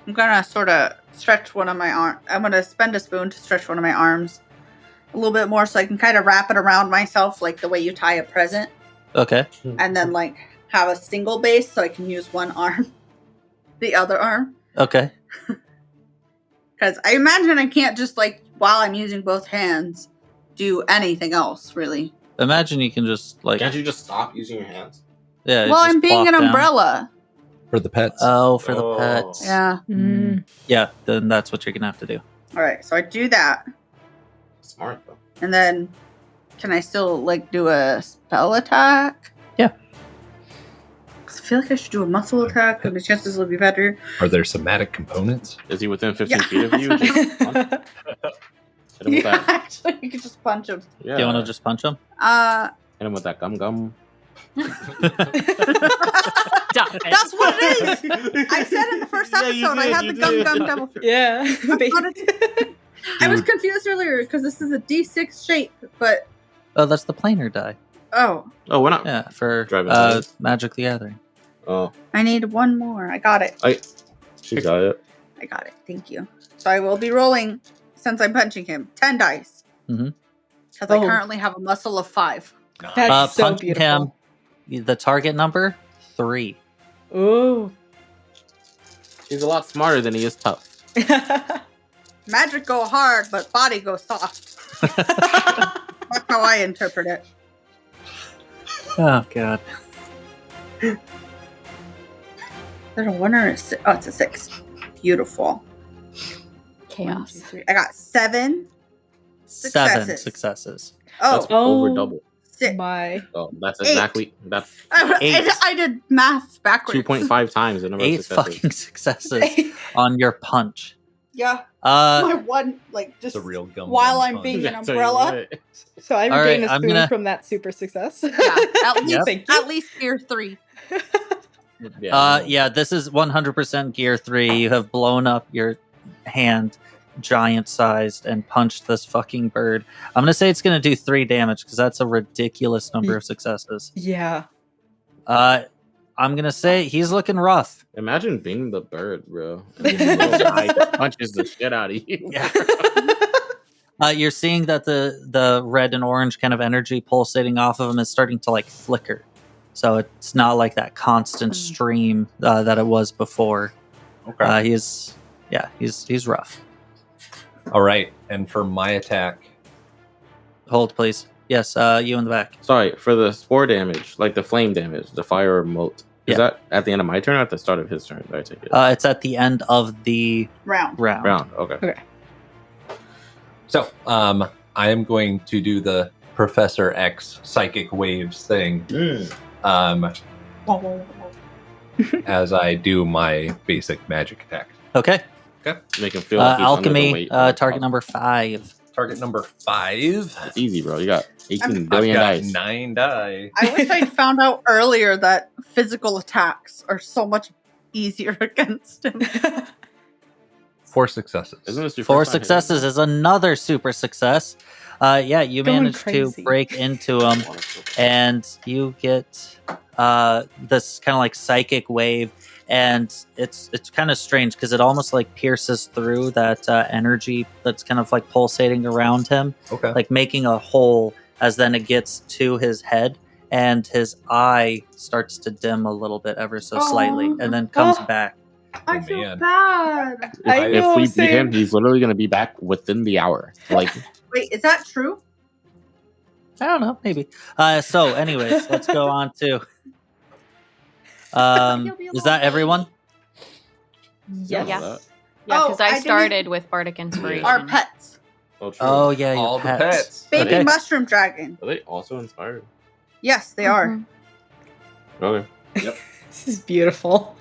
I'm gonna sort of stretch one of my arm. I'm gonna spend a spoon to stretch one of my arms a little bit more, so I can kind of wrap it around myself, like the way you tie a present, Okay, and then like have a single base, so I can use one arm, the other arm, okay. Because I imagine I can't just, like, while I'm using both hands, do anything else, really. Imagine you can just, like... Can't you just stop using your hands? Yeah, Well, just I'm being plop an down. umbrella. For the pets. Oh, for the Oh. pets. Yeah. Yeah, then that's what you're going to have to do. All right, so I do that. Smart, though. And then, can I still, like, do a spell attack? Yeah. 'Cause I feel like I should do a muscle attack, and the chances will be better. Are there somatic components? Is he within 15 Yeah. feet of you? Just punch him with Yeah, that. actually, you could just punch him. Yeah. Do you want to just punch him? Hit him with that gum. Stop it. That's what it is. I said in the first Yeah, you episode I did, had you the gum did. devil fruit. Yeah. I was confused earlier because this is a D6 shape, but Oh, that's the planar die. oh, Oh, we're not. Yeah, for Driving away. Magic the Gathering. Oh, I need one more. I got it. she got it. I got it. Thank you. So I will be rolling, since I'm punching him, 10 dice. Mhm. Because I Oh. currently have a muscle of 5. That's so Punching beautiful. him, the target number, 3. Ooh. He's a lot smarter than he is tough. Magic go hard, but body go soft. That's how I interpret it. Oh, God. There's a 1 or a 6. Oh, it's a 6. Beautiful. 1, 2, Chaos. 3. I got 7. 7 Successes. successes. Oh, That's over double. 6. My. Oh, that's 8. exactly that's I did math backwards. 2.5 times the number 8 of successes. fucking successes on your punch. Yeah. My Uh, one, like, just It's a real gum. while gum I'm punch. being an Yeah, tell you umbrella. what. So I All right, regained a I'm spoon gonna- from that super success. Yeah, at least, Yep. Thank you. at least tier 3. yeah, this is 100% gear 3. You have blown up your hand, giant sized, and punched this fucking bird. I'm gonna say it's gonna do 3 damage because that's a ridiculous number of successes. Yeah. I'm gonna say he's looking rough. Imagine being the bird, bro. And this little guy punches the shit out of you. Yeah. You're seeing that the red and orange kind of energy pulsating off of him is starting to like flicker. So it's not like that constant stream that it was before. Okay. He's rough. All right. And for my attack, Hold, please. Yes, you in the back. Sorry, for the spore damage, like the flame damage, the fire or moat. Yeah. Is that at the end of my turn or at the start of his turn? Did I take it? It's at the end of the Round. round. Round. Okay. so I am going to do the Professor X psychic waves thing as I do my basic magic attack. Okay. Make him feel like he's under the Alchemy, weight of the target puzzle. number 5. Target number 5. It's easy, bro. You got 18 I've billion got dice. 9 die. I wish I'd found out earlier that physical attacks are so much easier against him. 4 successes. Isn't this your 4 first time successes is another super success. You Going managed crazy. to break into him, hitting him? and you get this kind of like psychic wave, and it's kind of strange because it almost like pierces through that energy that's kind of like pulsating around him, Okay. like making a hole as then it gets to his head, and his eye starts to dim a little bit ever so slightly, Oh. and then comes Oh. back. I Oh, feel man. bad. I If know, we beat him, same. he's literally going to be back within the hour. Like, Wait, is that true? I don't know, maybe. So, anyways, let's go on to. Is that everyone? Yes. Yeah. that. Yeah, Oh, because I I didn't- started with Bardic Inspiration. Our pets. Oh, true. Oh yeah, your All the pets. pets. Baby Okay. mushroom dragon. Are they also inspired? Yes, they are. Mhm. Okay. This is beautiful.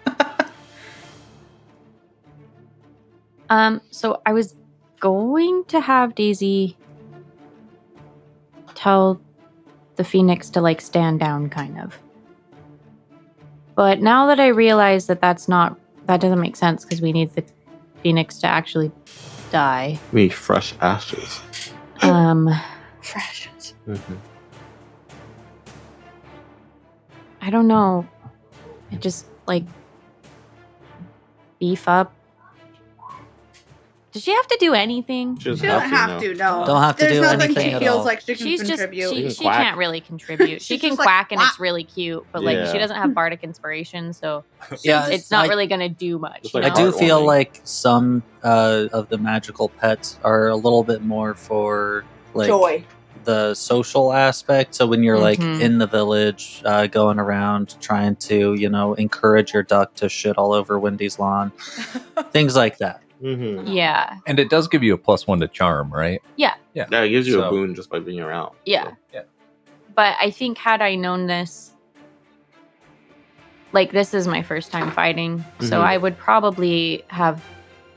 So I was going to have Daisy tell the Phoenix to like stand down, kind of. But now that I realize that that doesn't make sense because we need the Phoenix to actually die. We fresh ashes. Fractions. Mm-hmm. I don't know. I just like beef up Does she have to do anything? She She doesn't have to, no. Don't have to There's do nothing anything she at feels all. like she can She's just contribute. She she can quack. can't really contribute. She She's can just like, quack and quack. it's really cute, but like Yeah. she doesn't have bardic inspiration, so Yeah, it's not I- really gonna do much. Just you like I know? do feel heartwarming. like some of the magical pets are a little bit more for like Joy. the social aspect. So when you're like Mhm. in the village, going around trying to, encourage your duck to shit all over Wendy's lawn, things like that. Mm-hmm. Yeah, And it does give you a +1 to charm, right? Yeah, it gives you a So- boon just by being around. yeah. So, Yeah. But I think had I known this, like this is my first time fighting, so Mhm. I would probably have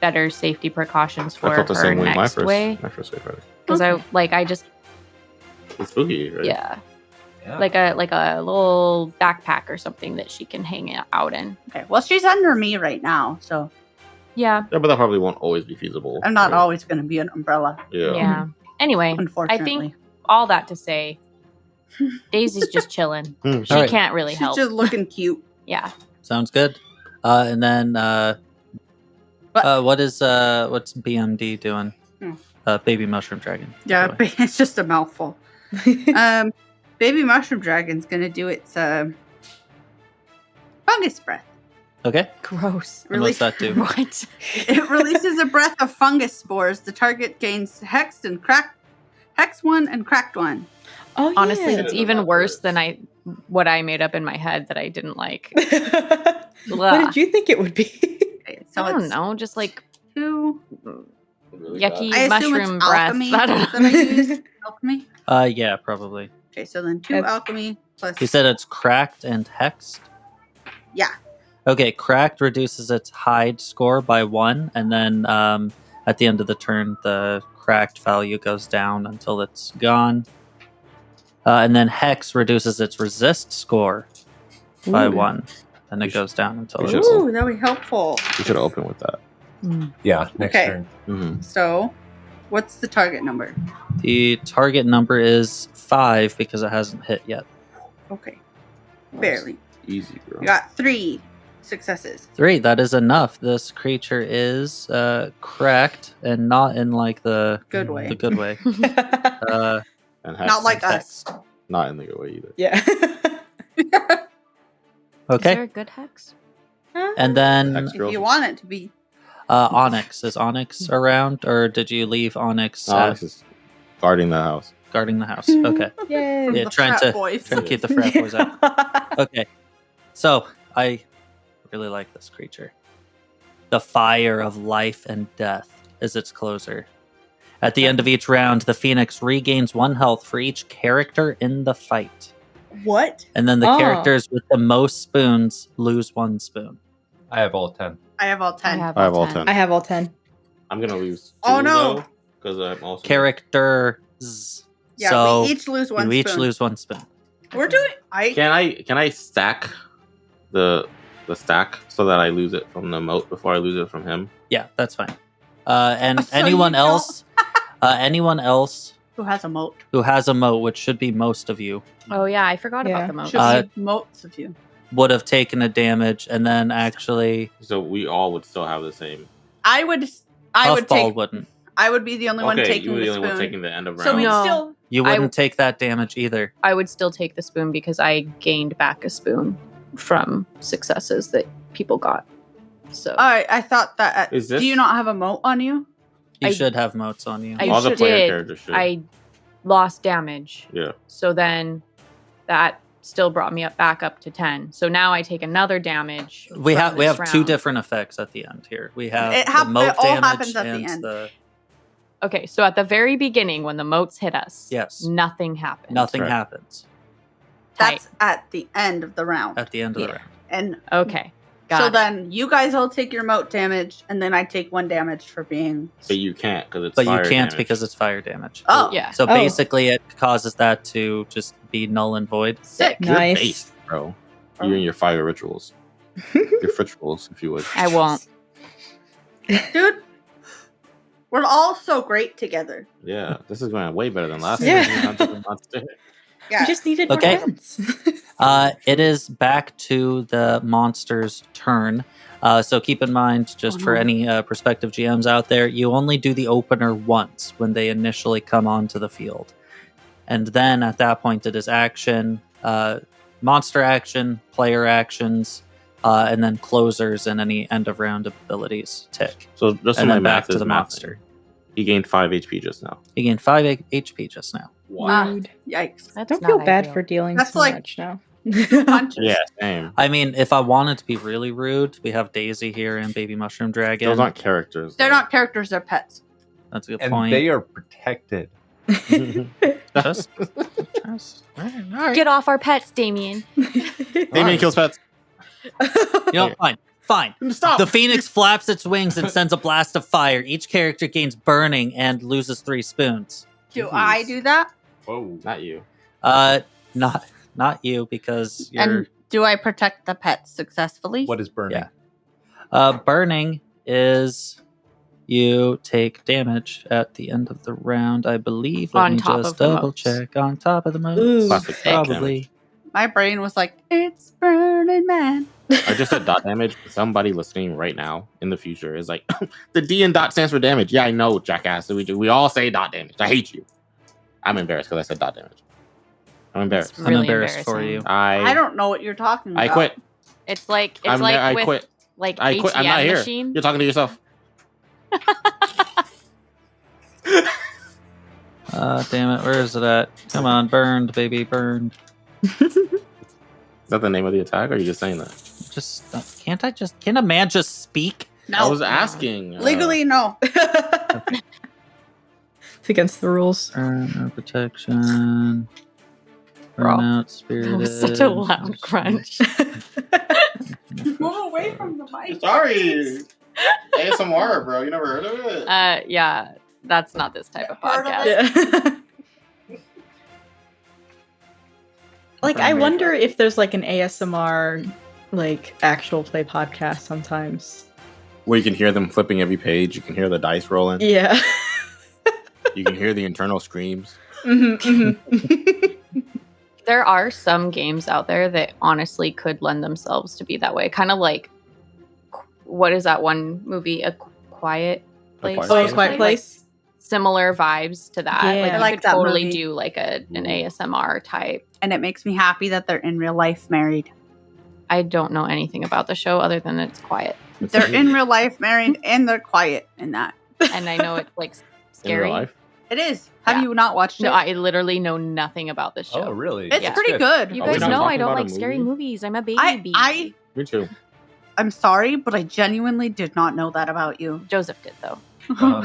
better safety precautions for I felt the her same way next way. my first way fighting. Because I just It's spooky, right? yeah, Yeah. like a little backpack or something that she can hang out in. Okay. Well, she's under me right now, so Yeah, Yeah, but that probably won't always be feasible. I'm not right? always going to be an umbrella, Yeah. yeah. Anyway, I unfortunately. think all that to say, Daisy's just chilling. Hmm. She Alright. can't really She's help. just looking cute. Yeah. Sounds good. And then what's BMD doing? Hmm. Baby mushroom dragon. Yeah, By the way. it's just a mouthful. Baby mushroom dragon's going to do its fungus breath. Okay. Gross. And what's that do? What? It releases a breath of fungus spores. The target gains hex 1 and cracked 1. Oh, yeah. Honestly, Yeah, it's the even bug worse bites. than what I made up in my head that I didn't like. what did you think it would be? Okay, so I don't it's know, just like 2. Really yucky I assume mushroom it's breath. alchemy I don't that I know. use. Alchemy. Yeah, probably. Okay, so then 2 That's- alchemy plus. You said it's cracked and hexed? Yeah. Okay, cracked reduces its hide score by 1, and then at the end of the turn, the cracked value goes down until it's gone. And then hex reduces its resist score by Ooh. 1, and You it should- goes down until you it's should- Ooh, that would be helpful. You should open with that. Yeah, next Okay. turn. Mm-hmm. So, what's the target number? The target number is 5 because it hasn't hit yet. Okay, barely. Easy, bro. You got 3 successes. 3, that is enough. This creature is cracked and not in like the Good way. The good way. And Not like hex. us. Not in the good way either. yeah. Is Okay, there a good hex? and then Hex. If you want it to be. Onyx. Is Onyx around, or did you leave Onyx Alex is guarding the house. guarding the house? Okay, Yay. yeah, the trying frat to boys. keep the frat boys out. Okay, so I really like this creature. The fire of life and death is its closer. At the end of each round, the Phoenix regains 1 health for each character in the fight. What? And then the Oh. characters with the most spoons lose 1 spoon. I have all 10. I have all 10. I have all 10. I have all 10. I'm gonna lose. 2, Oh, no. Because I'm also Characters. Yeah, so we each lose 1 you spoon. each lose 1 spoon. We're doing. Can I stack the stack so that I lose it from the moat before I lose it from him? Yeah, that's fine. And So anyone you don't- else, anyone else Who has a moat? who has a moat, which should be most of you, Oh yeah, I forgot Yeah. about the moat. Should be moats of you. would have taken a damage, and then actually So we all would still have the same. I would Puffball take. wouldn't. I would be the only one Okay, taking you were the the only one spoon. taking the end of round. So we No. still. You I wouldn't take that damage either. I would still take the spoon because I gained back a spoon from successes that people got. So I thought that. Is this- Do you not have a moat on you? You I- should have moats on you. I all the should- player did. characters should. I lost damage. Yeah. So then that still brought me back up to 10. So now I take another damage. we from have this two round. different effects at the end here. We have It the moat it all damage happens at the and end. the Okay, so at the very beginning when the moats hit us, yes, nothing happened. nothing Right. happens That's at the end of the round. at the end of the Yeah. round. And Okay. Got so it. then you guys all take your moat damage, and then I take 1 damage for being. But you can't because it's. But you fire can't damage. because it's fire damage. Oh, Yeah. So Oh. basically, it causes that to just be null and void. sick. You're Nice. based, bro. Oh. You and your fire rituals. Your rituals, if you would. I won't. Dude, we're all so great together. Yeah, this is going way better than last Yeah. time. Yeah. We just needed more Okay. friends. It is back to the monster's turn. So keep in mind, just for any prospective GMs out there, you only do the opener once when they initially come onto the field. And then at that point, it is action, monster action, player actions, and then closers and any end of round abilities tick. So just so And my then back math to is the mathing. monster. He gained 5 HP just now. He gained 5 HP just now. Rude. Yikes. That's Don't not feel bad ideal. for dealing That's so like- much now. Punches. Yeah, same. I mean, if I wanted to be really rude, we have Daisy here and Baby Mushroom Dragon. Those aren't characters. They're not characters, they're pets. That's a good And point. they are protected. Just- Get off our pets, Damien. Damien kills pets. You know, fine. Stop. The phoenix flaps its wings and sends a blast of fire. Each character gains burning and loses 3 spoons. Do Jeez. I do that? Whoa. Not you. Not you, because you're And do I protect the pets successfully? What is burning? Yeah. Burning is you take damage at the end of the round, I believe. Let On me top just of the double moats. check. On top of the moats. Ooh, Classic dot Probably. My brain was like, it's burning man. I just said dot damage. Somebody listening right now in the future is like, the D in dot stands for damage. Yeah, I know, jackass. So we all say dot damage. I hate you. I'm embarrassed because I said dot damage. I'm embarrassed. It's I'm really embarrassed for you. I don't know what you're talking about. I quit. It's like I with quit. like I quit. I'm not ATM here. machine. You're talking to yourself. Damn it. Where is it at? Come on. Burned, baby. Burned. Is that the name of the attack, or are you just saying that? Just can a man just speak? No. I was asking. Legally, no. It's against the rules. No protection. Bro, Burnout, That spirited. was such a loud crunch. Move away from the mic. Sorry. ASMR, bro. You never heard of it? Yeah, that's not this type of Heard of podcast. Yeah. Like, I wonder if there's like an ASMR, like actual play podcast sometimes. Where you can hear them flipping every page. You can hear the dice rolling. Yeah. You can hear the internal screams. There are some games out there that honestly could lend themselves to be that way. Kind of like, what is that one movie? A Quiet Place? Quiet Oh, Place. A Quiet Place. Similar vibes to that. Yeah. Like, I you like could that totally movie. do like an ASMR type. And it makes me happy that they're in real life married. I don't know anything about the show other than it's quiet. They're in real life married and they're quiet in that. And I know it's like In scary. real life. It is. Have Yeah. you not watched it? No, I literally know nothing about this show. Oh, really? it's yeah. pretty good. You Are we guys not know I talking don't about a like scary movie? movies. I'm a baby. Me too. I'm sorry, but I genuinely did not know that about you. Joseph did though.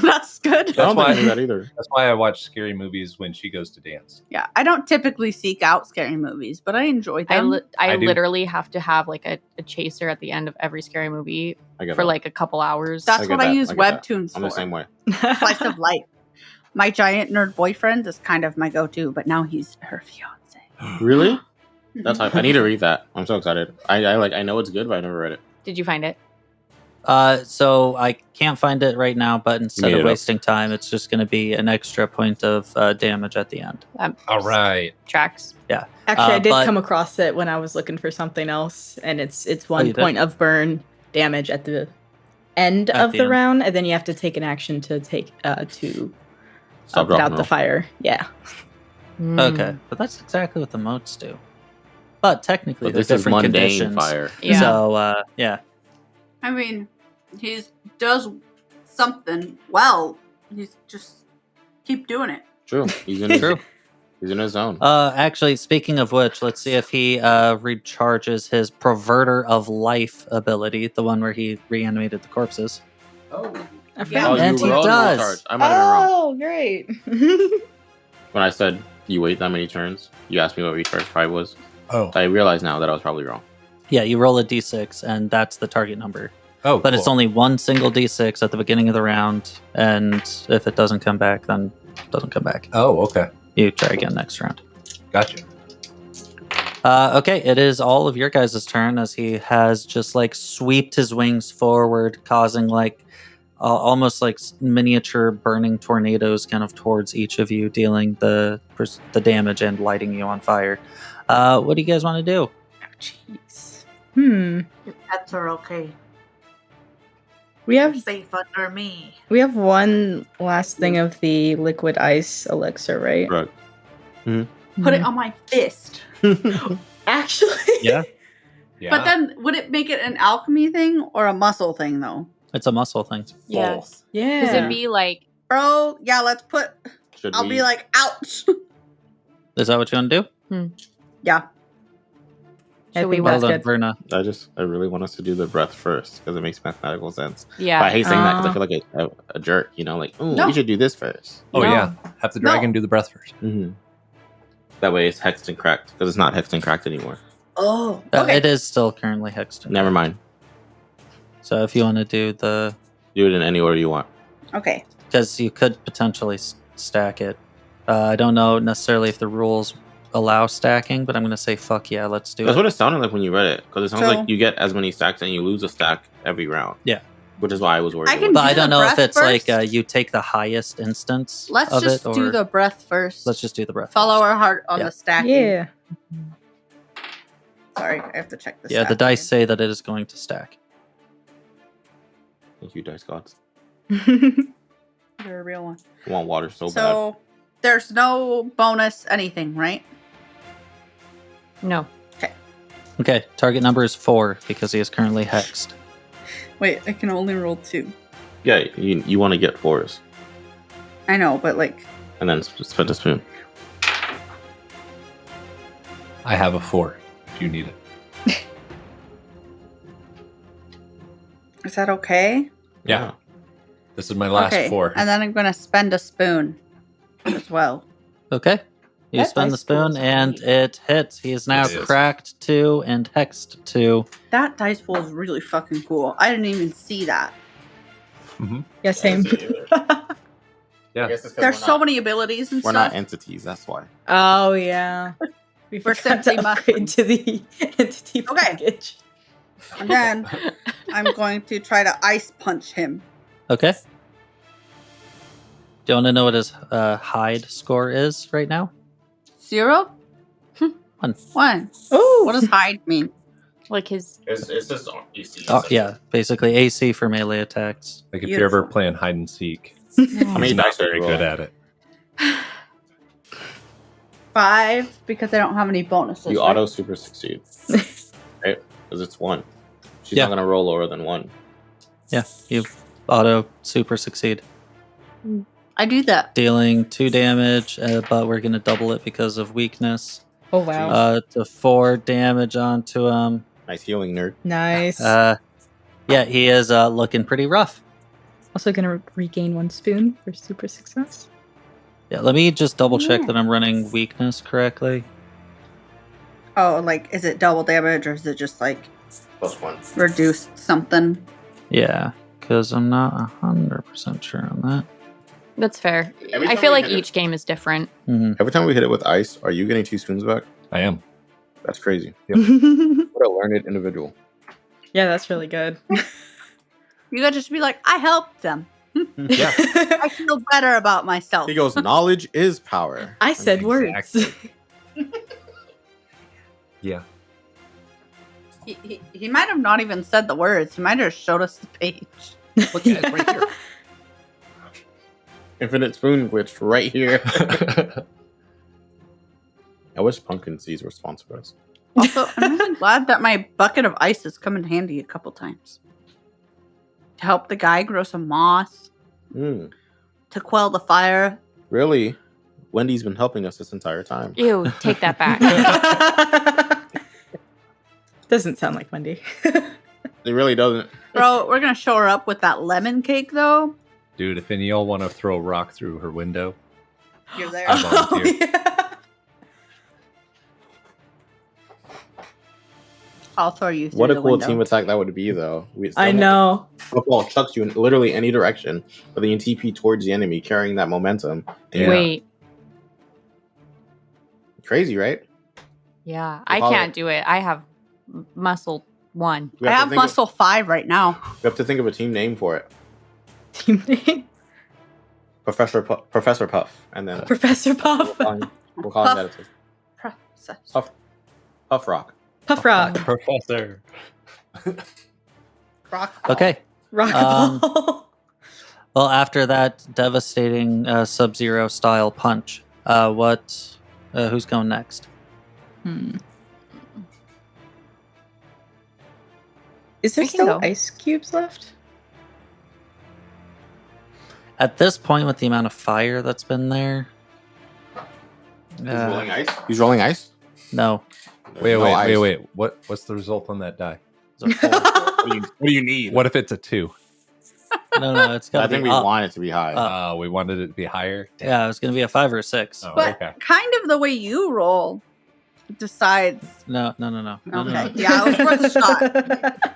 That's good. I don't why- think I knew that either. That's why I watch scary movies when she goes to dance. Yeah, I don't typically seek out scary movies, but I enjoy I them. I do. literally have to have like a chaser at the end of every scary movie I get for that. like a couple hours. That's I get what I that, use I get that. webtoons I'm for. the same way. Slice of life. My giant nerd boyfriend is kind of my go-to, but now he's her fiance. Really? That's hype. I need to read that. I'm so excited. I know it's good, but I never read it. Did you find it? So I can't find it right now, but instead Made of it up. wasting time, it's just going to be an extra point of damage at the end. All right. Tracks. Actually, I did but- come across it when I was looking for something else, and it's you one did? point of burn damage at the end At of the the end. round, and then you have to take an action to take to Stop put dropping out the roll. fire. Yeah. Hmm. Okay, but that's exactly what the moats do. But technically, But they're this is different mundane conditions. fire. Yeah. So yeah, I mean, he does something well. He's just keep doing it. True. He's in his, True. He's in his zone. Actually, speaking of which, let's see if he recharges his Perverter of Life ability, the one where he reanimated the corpses. Oh. I Yeah. forgot. And he rolled does. recharge. I might have been wrong. Oh, great. When I said you wait that many turns, you asked me what recharge 5 was. Oh. I realize now that I was probably wrong. Yeah, you roll a d6, and that's the target number. Oh, But it's cool. only one single d6 at the beginning of the round, and if it doesn't come back, then it doesn't come back. Oh, okay. You try again next round. Gotcha. Okay, it is all of your guys' turn as he has just like sweeped his wings forward, causing like almost like miniature burning tornadoes kind of towards each of you, dealing the damage and lighting you on fire. What do you guys want to do? Jeez. Pets are okay. We have Safe under me. one last thing of the liquid ice elixir, right? Correct. Put it on my fist. Actually, Yeah. Yeah. But then, would it make it an alchemy thing or a muscle thing, though? It's a muscle thing. Yes. yeah. Does it be like Bro, yeah, let's put. Should I'll we? be like, ouch. Is that what you want to do? Yeah. I Should we think Well that's done, good. Verna. I really want us to do the breath first because it makes mathematical sense. yeah? But I hate saying that because I Uh. feel like a jerk. You know, like, oh, No. we should do this first. Oh No. yeah. Have the dragon do the breath first. Mm-hmm. That way it's hexed and cracked because it's not hexed and cracked anymore. Oh, okay. It is still currently hexed. Never mind. So if you want to do the, Do it in any order you want. Okay. because you could potentially stack it. I don't know necessarily if the rules allow stacking, but I'm going to say fuck yeah, let's do That's it. what it sounded like when you read it because it sounds So- like you get as many stacks and you lose a stack every round. Yeah. Which is why I was worried. I can But do I don't the know if breath it's like first? you take the highest instance Let's of just it, or do the breath first. let's just do the breath. follow first. our heart on Yeah. the stacking. Yeah. Sorry, I have to check this. Yeah, the dice say that it is going to stack. Thank you, dice gods. They're a real one. I want water so bad. So there's no bonus anything, right? No. Okay, target number is 4 because he is currently hexed. Wait, I can only roll 2. Yeah, you want to get 4s I know, but like, and then split a spoon. I have a 4 if you need it. is that okay? Yeah. This is my last okay. 4. And then I'm going to spend a spoon as well. Okay. You That spin the dice pool spoon is and great. it hits. He is now It is. cracked 2 and hexed 2. That dice pool is really fucking cool. I didn't even see that. Yeah, same. Yeah. There's so many abilities and We're stuff. not entities. That's why. Oh yeah. We For forgot to simply upgrade to the entity Okay. package. And then I'm going to try to ice punch him. Okay. Do you want to know what his hide score is right now? 0? 1. 1. Oh, What does hide mean? Like his It's just DC. Oh, yeah. Basically, AC for melee attacks. Like if you're ever Beautiful. playing hide and seek, How he's many not dice are very you good rolling? at it. 5 because I don't have any bonuses. You right? auto super succeed, right? Because it's 1. She's Yeah. not gonna roll lower than 1. Yeah, you auto super succeed. I do that. Dealing 2 damage, but we're going to double it because of weakness. oh wow. To 4 damage onto him. Nice healing, nerd. Nice. Yeah, he is looking pretty rough. Also gonna regain 1 spoon for super success. Yeah, let me just double check Yeah. that I'm running weakness correctly. Oh, like, is it double damage or is it just like +1. reduced something? Yeah, because I'm not 100% sure on that. That's fair. Every I time feel we like hit it- each game is different. Mhm. Every time we hit it with ice, are you getting 2 spoons back? I am. That's crazy. yeah, What a learned individual. that's really good. You got to just be like, I helped them. Yeah. I feel better about myself. He goes, knowledge is power. I said words. Exactly. Yeah. He might have not even said the words. He might have showed us the page. Look at it right here. Infinite spoon glitch right here. I wish pumpkin seeds were sponsored us. Also, I'm really glad that my bucket of ice has come in handy a couple times. To help the guy grow some moss, Mm, to quell the fire. really? Wendy's been helping us this entire time. Ew, take that back. Doesn't sound like Wendy. It really doesn't. Bro, we're going to show her up with that lemon cake, though. Dude, if any of y'all want to throw a rock through her window, You're there. I volunteer. yeah. I'll throw you through What a the cool window. team attack that would be, though. I know. Football chucks you in literally any direction, but then you TP towards the enemy, carrying that momentum. Yeah. Wait. Crazy, right? Yeah, I Follow can't it. do it. I have muscle 1. We I to have think of- muscle 5 right now. we have to think of a team name for it. Team name Professor Puff, and then Professor we'll Puff. call him that. Process. Puff. Puff Rock. Puff Rock. Professor. Rock. Okay. Rockaball. Well, after that devastating Sub-Zero style punch, who's going next? Is there I can still go. ice cubes left? At this point, with the amount of fire that's been there, He's rolling ice. He's rolling ice. no. Wait. What's the result on that die? It's a 4. What do you need? What if it's a 2? No, it's got I to be think we up. want it to be high. We wanted it to be higher. Yeah, it was going to be a 5 or a 6. Oh, But okay. kind of the way you roll decides. No. Okay. Yeah, it was worth a shot.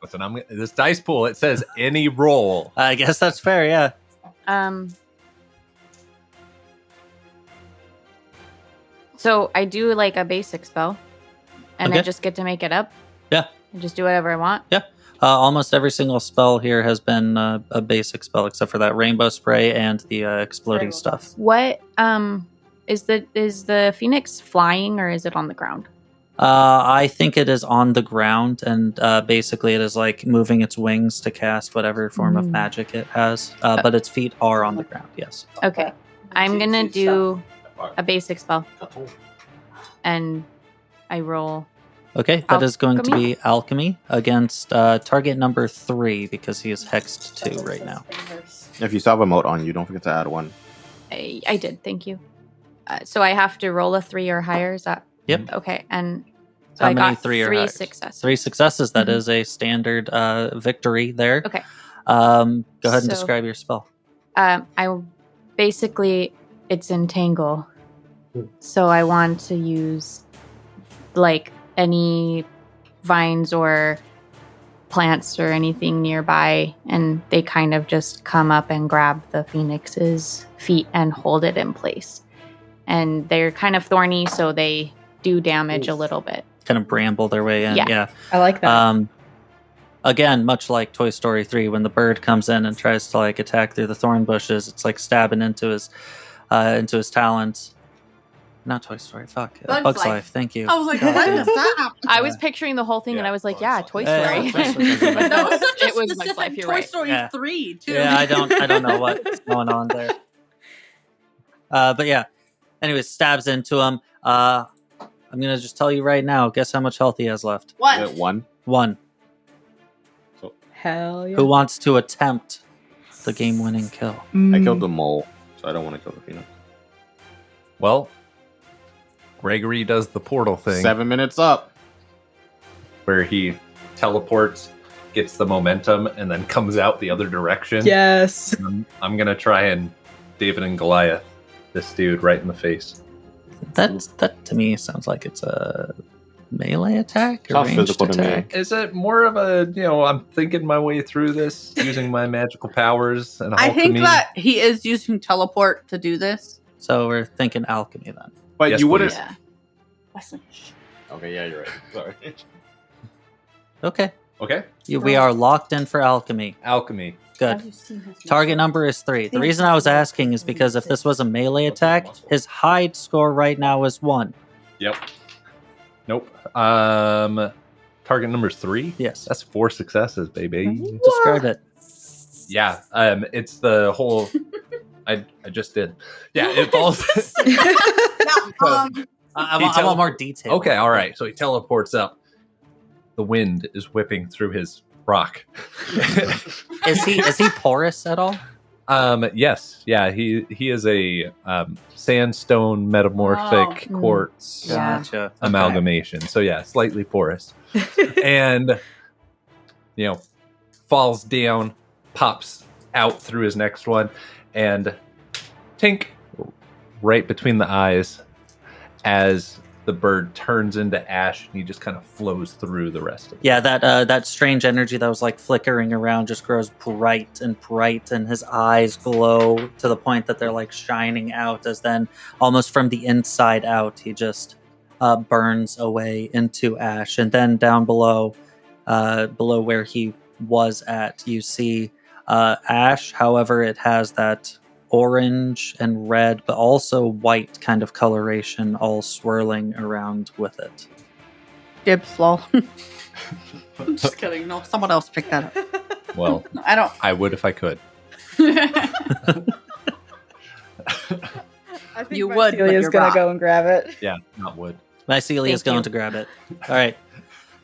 Listen, this dice pool. It says any roll. I guess that's fair, yeah. So I do like a basic spell, and I Okay. just get to make it up. Yeah. And just do whatever I want. Almost every single spell here has been a basic spell, except for that rainbow spray and the exploding stuff. What is the phoenix flying or is it on the ground? I think it is on the ground, and basically it is like moving its wings to cast whatever form of magic it has. But its feet are on the ground, yes. Okay. I'm gonna do a basic spell, and I roll. Okay, that is going to Alchemy? be alchemy against target number 3, because he is hexed 2 right now. If you still have a moat on you, don't forget to add 1. I did. Thank you. So I have to roll a 3 or higher. Is that Yep. okay? And so How I many got 3 or 3 higher? successes. 3 successes. That Mhm. is a standard victory there. Okay. Go ahead and So- describe your spell. I basically it's entangle. So I want to use like any vines or plants or anything nearby, and they kind of just come up and grab the phoenix's feet and hold it in place. And they're kind of thorny, so they do damage a little bit. Kind of bramble their way in. Yeah. Yeah. I like that. Again, much like Toy Story 3, when the bird comes in and tries to like attack through the thorn bushes, it's like stabbing into his talons. Not Toy Story, fuck. Bugs Bugs Life. Life, thank you. I was like, God when damn. does that happen? I was picturing the whole thing, and I was like, "Yeah, Toy Yeah, Story." Toy Story. But that was such a It was Bugs specific Life, you're Toy right. Story Yeah. 3, too. Yeah, I don't know what's going on there. But yeah. Anyways, stabs into him. I'm gonna just tell you right now. Guess how much health he has left? Is it 1? 1. Hell yeah. Who wants to attempt the game-winning kill? I killed the mole, so I don't want to kill the phoenix. Well, Gregory does the portal thing 7 minutes up. where he teleports, gets the momentum, and then comes out the other direction. Yes. I'm gonna try and David and Goliath this dude right in the face. That to me sounds like it's a melee attack or Tough ranged physical to me. attack. Is it more of a, I'm thinking my way through this using my magical powers and I think alchemy? that he is using teleport to do this. So we're thinking alchemy then. But Yes, you wouldn't. please. Yeah. Wesley. Okay, yeah, you're right. Sorry. Okay. Okay, We are locked in for alchemy. alchemy. Good. Target number is 3. The reason I was asking is because if this was a melee attack, his hide score right now is 1. Yep. Nope. Target number 3. Yes. That's 4 successes, baby. Describe it. Yeah. It's the whole. I just did. Yeah. It falls. I want more detail. Okay. All right. So he teleports up. The wind is whipping through his rock. Is he porous at all? Yes. Yeah. He is a sandstone metamorphic Oh. quartz Yeah. Gotcha. amalgamation. So yeah, slightly porous. And falls down, pops out through his next one, and tink right between the eyes as the bird turns into ash, and he just kind of flows through the rest of it. Yeah, that strange energy that was like flickering around just grows bright, and his eyes glow to the point that they're like shining out, as then almost from the inside out he just burns away into ash. And then down below where he was at, you see ash. However, it has that orange and red, but also white kind of coloration all swirling around with it. Dibs, lol. I'm just kidding. No, someone else picked that up. Well, I don't. I would if I could. I think You would, but Celia's you're gonna rock. go and grab it. Yeah, not would. Mycelia is Thank going you. to grab it. All right.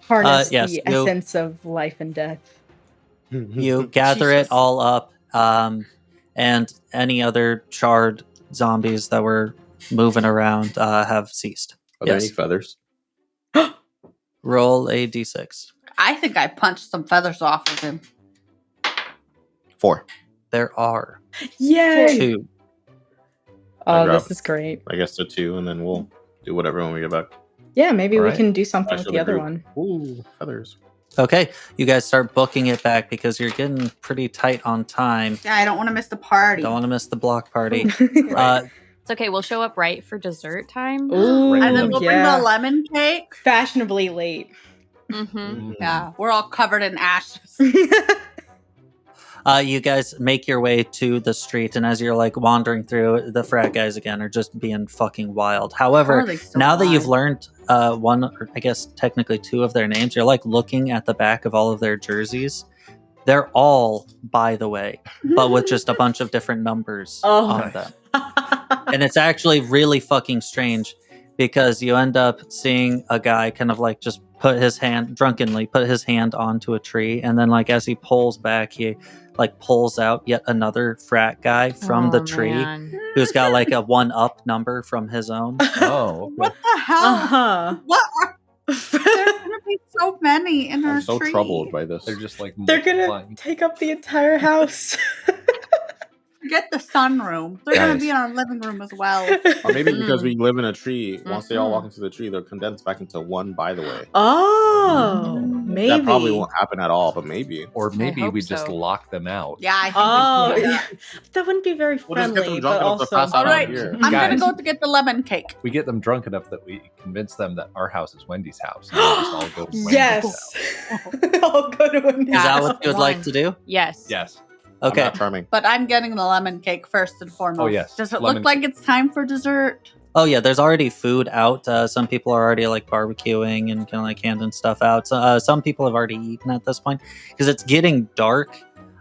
Harness yes, the you- essence of life and death. You gather it Jesus. all up, and any other charred zombies that were moving around have ceased. Are there Yes. any feathers? Roll a d6. I think I punched some feathers off of him. 4. There are Yay! 2. Oh, grab- this is great. I guess the 2, and then we'll do whatever when we get back. Yeah, maybe we Alright. can do something with Actually, the other group. one. Ooh, feathers. Okay, you guys start booking it back because you're getting pretty tight on time. Yeah, I don't want to miss the party. Don't want to miss the block party. It's okay. We'll show up right for dessert time. Ooh, And then we'll bring yeah. the lemon cake. Fashionably late. Mm-hmm. Yeah, we're all covered in ashes. You guys make your way to the street, and as you're like wandering through, the frat guys again are just being fucking wild. However, How are they still now that you've alive? learned one, or I guess technically 2 of their names, you're like looking at the back of all of their jerseys. They're all, by the way, but with just a bunch of different numbers on them. And it's actually really fucking strange because you end up seeing a guy kind of like just drunkenly put his hand onto a tree, and then like as he pulls back, he like pulls out yet another frat guy from the tree who's got like a 1-up number from his own. Oh, What the hell? Uh-huh. What? There's gonna be so many in our I'm so tree. troubled by this. they're just like They're gonna multiplying. take up the entire house. Forget the sunroom. They're gonna Guys. be in our living room as well. Or maybe because we live in a tree, once they all Mhm. walk into the tree, they're condensed back into one, by the way. Oh, maybe. That probably won't happen at all, but maybe. Or maybe hope we just so. lock them out. Yeah, I think Oh, we should. yeah. That wouldn't be very We'll just get friendly, them drunk but enough to also. pass out All right. on here. I'm Guys. gonna go to get the lemon cake. We get them drunk enough that we convince them that our house is Wendy's house. And we just all go to Wendy's Yes. house. I'll go to Wendy's. Is that Yeah. what you would like One. to do? Yes. Yes. I'm Okay. not charming. But I'm getting the lemon cake first and foremost. Oh, yes. Does it Lemon- look like it's time for dessert? Oh yeah, there's already food out. Some people are already like barbecuing and kind of like handing stuff out. So, some people have already eaten at this point because it's getting dark.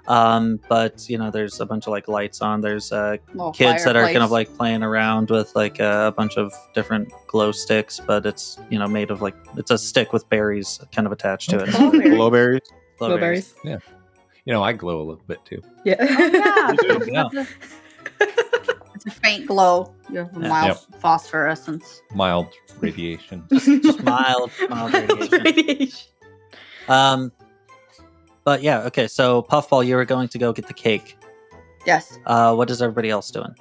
But you know, there's a bunch of like lights on. There's Little kids that are kind of fireplace. like playing around with like a bunch of different glow sticks, but it's made of like it's a stick with berries kind of attached to it. So Glowberries. Blueberries. I glow a little bit too. Yeah. Yeah. You do? Yeah. It's a faint glow. You have a Yeah. mild Yep. phosphorescence. Mild radiation. just mild radiation. Radiation. But yeah, okay. So Puffball, you were going to go get the cake. Yes. What is everybody else doing?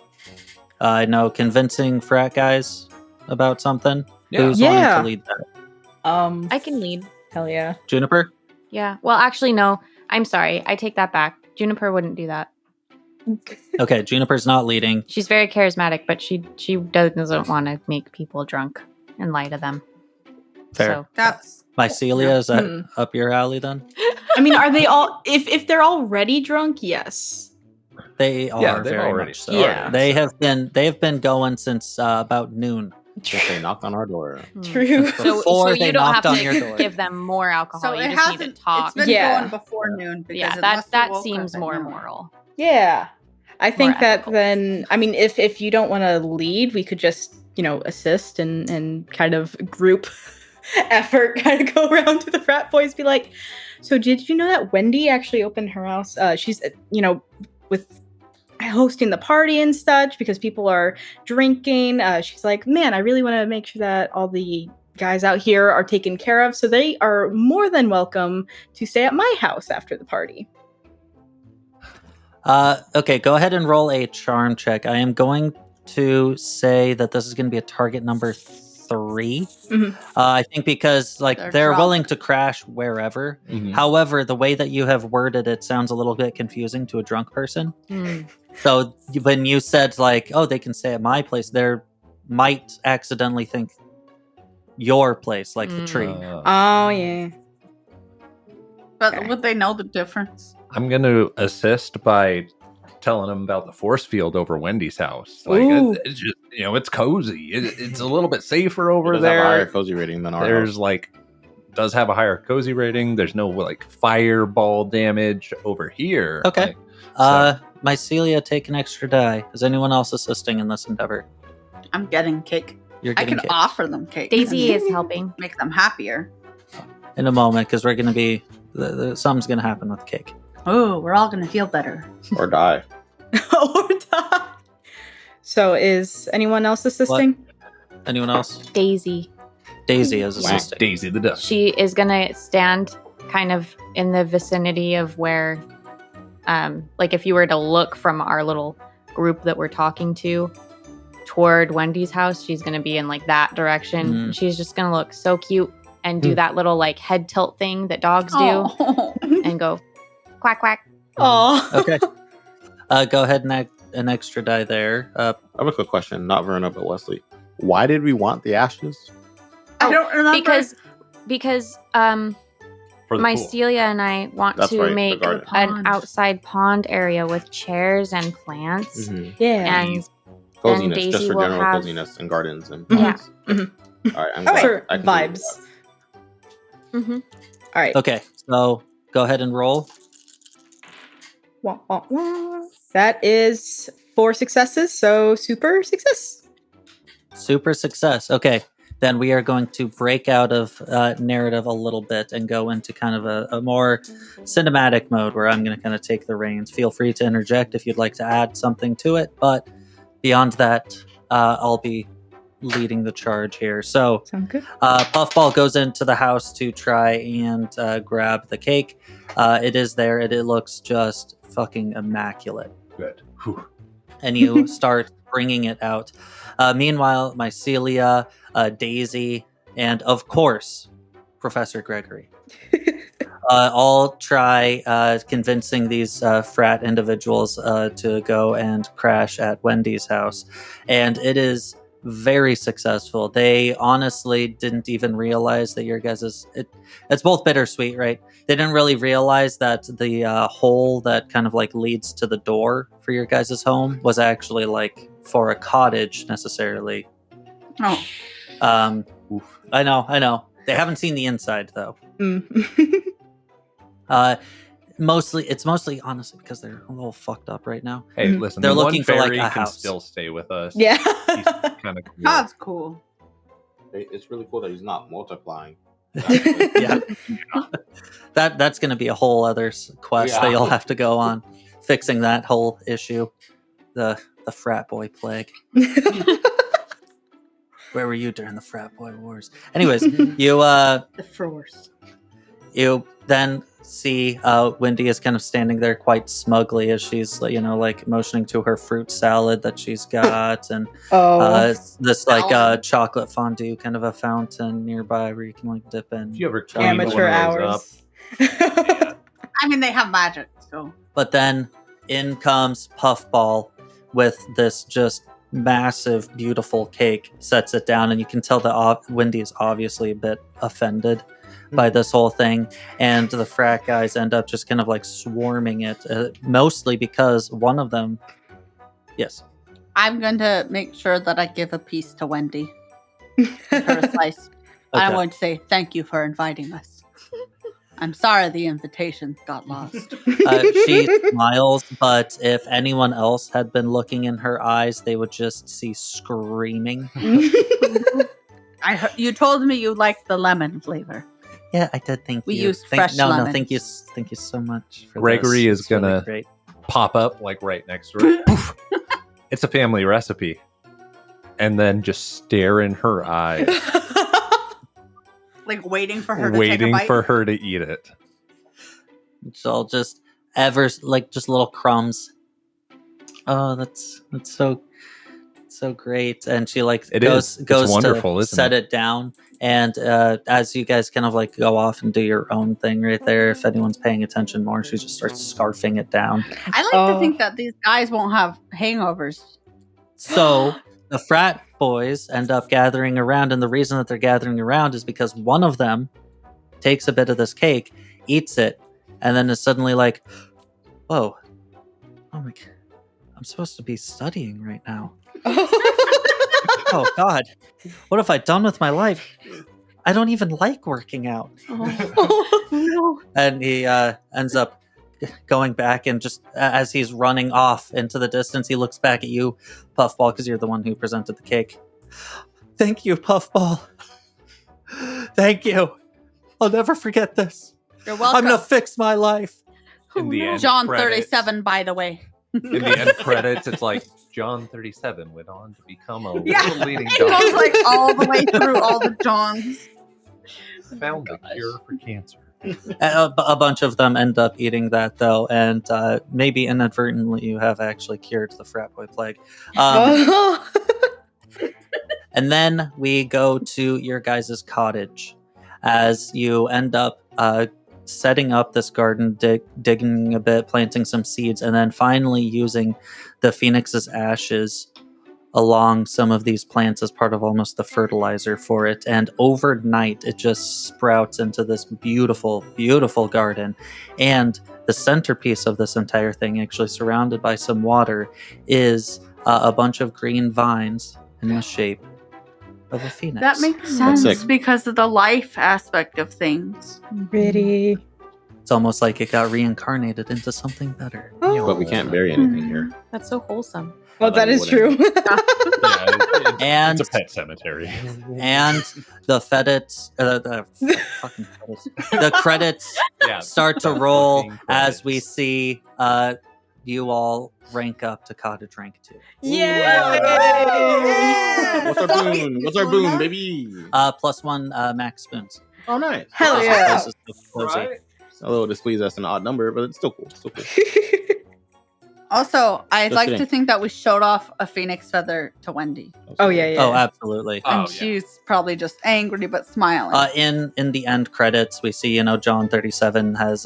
I know convincing frat guys about something. Yeah. Who's Yeah. wanting to lead that? I can lead. Hell yeah. Juniper? Yeah. Well, actually, no. I'm sorry. I take that back. Juniper wouldn't do that. Okay, Juniper's not leading. She's very charismatic, but she doesn't want to make people drunk and lie to them. Fair. So That's Mycelia, is that Hmm. up your alley then? I mean, are they all? If they're already drunk, yes. They are Yeah, they've very already much so. started, They have been going since about noon. If they knocked on our door. True. So Before they you don't have knocked on to your door. give them more alcohol. so you it just hasn't. need to talk. It's been Yeah. going before noon. Because Yeah, it that must have that woke seems up at more noon. moral. Yeah. I think More that ethical. then, I mean, if you don't want to lead, we could just, assist and kind of group effort, kind of go around to the frat boys, be like, so did you know that Wendy actually opened her house? She's, with hosting the party and such because people are drinking. She's like, man, I really want to make sure that all the guys out here are taken care of. So they are more than welcome to stay at my house after the party. Okay, go ahead and roll a charm check. I am going to say that this is going to be a target number 3. Mhm. I think because They're they're drunk. willing to crash wherever. Mhm. However, the way that you have worded it sounds a little bit confusing to a drunk person. So when you said like, oh, they can stay at my place, they might accidentally think your place, like the tree. Oh, yeah. But Okay. would they know the difference? I'm going to assist by telling them about the force field over Wendy's house. Like, Ooh. it's just, it's cozy. It's a little bit safer It over does have a higher there. cozy rating than our There's house. like does have a higher cozy rating. There's no like fireball damage over here. Okay. Like, Mycelia, take an extra die. Is anyone else assisting in this endeavor? I'm getting cake. You're I getting can cake. offer them cake. Daisy and is helping. make them happier. In a moment, because we're going to be... something's going to happen with cake. Oh, we're all gonna feel better. Or die. Or die. So is anyone else assisting? Anyone else? Daisy. Daisy is Wow. assisting. Daisy the duck. She is gonna stand kind of in the vicinity of where, like if you were to look from our little group that we're talking to toward Wendy's house, she's gonna be in like that direction. Mm. She's just gonna look so cute and do that little like head tilt thing that dogs do Oh. and go quack quack. Oh. Okay. Go ahead and add an extra die there. I have a quick question, not Verna, but Wesley. Why did we want the ashes? I don't remember. Because For the pool. Mycelia and I want That's to right, the make garden. an Pond. outside pond area with chairs and plants. Yeah. And Coziness, Daisy just for will general have- coziness and gardens and Yeah. plants. Mhm. All right, I'm All glad right. I can do Vibes. that. Mhm. All right. Okay, so go ahead and roll. Wah, wah, wah. That is 4 successes, so super success. Super success. Okay, then we are going to break out of narrative a little bit and go into kind of a more cinematic mode where I'm going to kind of take the reins. Feel free to interject if you'd like to add something to it, but beyond that, I'll be leading the charge here. So Sound good? Puffball goes into the house to try and grab the cake. It is there. It looks just fucking immaculate. Good. Whew. And you start bringing it out. Meanwhile, Mycelia, Daisy, and of course, Professor Gregory all try convincing these frat individuals to go and crash at Wendy's house. And it is very successful. They honestly didn't even realize that your guys' it's both bittersweet, right? They didn't really realize that the hole that kind of like leads to the door for your guys' home was actually like for a cottage necessarily. Oh. I know. They haven't seen the inside though. Mm. It's mostly honestly because they're a little fucked up right now. Hey, Mhm. listen, They're the looking one for, like, fairy a can house. still stay with us. Yeah. He's kind of cool. That's cool. It's really cool that he's not multiplying. Yeah. That's going to be a whole other quest that Yeah. you'll have to go on, fixing that whole issue, the frat boy plague. Where were you during the frat boy wars? Anyways, you The force. you then see Wendy is kind of standing there quite smugly as she's like motioning to her fruit salad that she's got, and Oh. this like Salad. chocolate fondue kind of a fountain nearby where you can like dip in. If you ever clean Amateur one of those hours. I mean, they have magic, so. But then in comes Puffball with this just massive, beautiful cake, sets it down, and you can tell that Wendy is obviously a bit offended by this whole thing. And the frat guys end up just kind of like swarming it, mostly because one of them. Yes. I'm going to make sure that I give a piece to Wendy. Her a slice. I'm Okay. going to say thank you for inviting us. I'm sorry the invitation got lost. She smiles, but if anyone else had been looking in her eyes, they would just see screaming. You told me you liked the lemon flavor. Yeah, I did. Thank We you. used fresh No, lemons. thank you so much. For Gregory this. is It's really gonna- great. Pop up like right next to her. Poof. It's a family recipe. And then just stare in her eyes, Like waiting for her to take a waiting bite. for her to eat it. So just just little crumbs. Oh, that's so great. And she like It goes is. It's goes wonderful, to isn't set it? it down. And as you guys kind of like go off and do your own thing right there, if anyone's paying attention more, she just starts scarfing it down. I like Oh. to think that these guys won't have hangovers. So the frat boys end up gathering around, and the reason that they're gathering around is because one of them takes a bit of this cake, eats it, and then is suddenly like, "Whoa, oh my god, I'm supposed to be studying right now. Oh God, what have I done with my life? I don't even like working out. no. And he ends up going back, and just as he's running off into the distance, he looks back at you, Puffball, because you're the one who presented the cake. Thank you, Puffball. Thank you. I'll never forget this. You're welcome. I'm going to fix my life. In the end John credits- 37, by the way. In the end credits, it's like John 37 went on to become a Yeah. world leading It goes doctor. like all the way through all the Johns. Found the cure for cancer. A bunch of them end up eating that, though, and maybe inadvertently you have actually cured the frat boy plague. And then we go to your guys' cottage as you end up setting up this garden, digging a bit, planting some seeds, and then finally using the phoenix's ashes along some of these plants as part of almost the fertilizer for it. And overnight, it just sprouts into this beautiful, beautiful garden. And the centerpiece of this entire thing, actually surrounded by some water, is a bunch of green vines in the shape of a phoenix. That makes That's sense sick. because of the life aspect of things. Pretty. It's almost like it got reincarnated into something better. But we can't bury anything here. That's so wholesome. Well, that is true. And It's a pet cemetery. and the credits, the credits Yeah. start to The roll fucking as we credits. see you all rank up to cottage rank 2. Yeah. What's our boon? What's our boon, baby? +1 max spoons. Oh, nice. Hell Plus yeah. one closest to cozy. Right? Although it displeases us an odd number, but it's still cool. Still cool. Also, I'd Just like kidding. to think that we showed off a phoenix feather to Wendy. Oh, yeah, yeah. Oh, absolutely. Oh, And yeah. she's probably just angry but smiling. In the end credits, we see John 37 has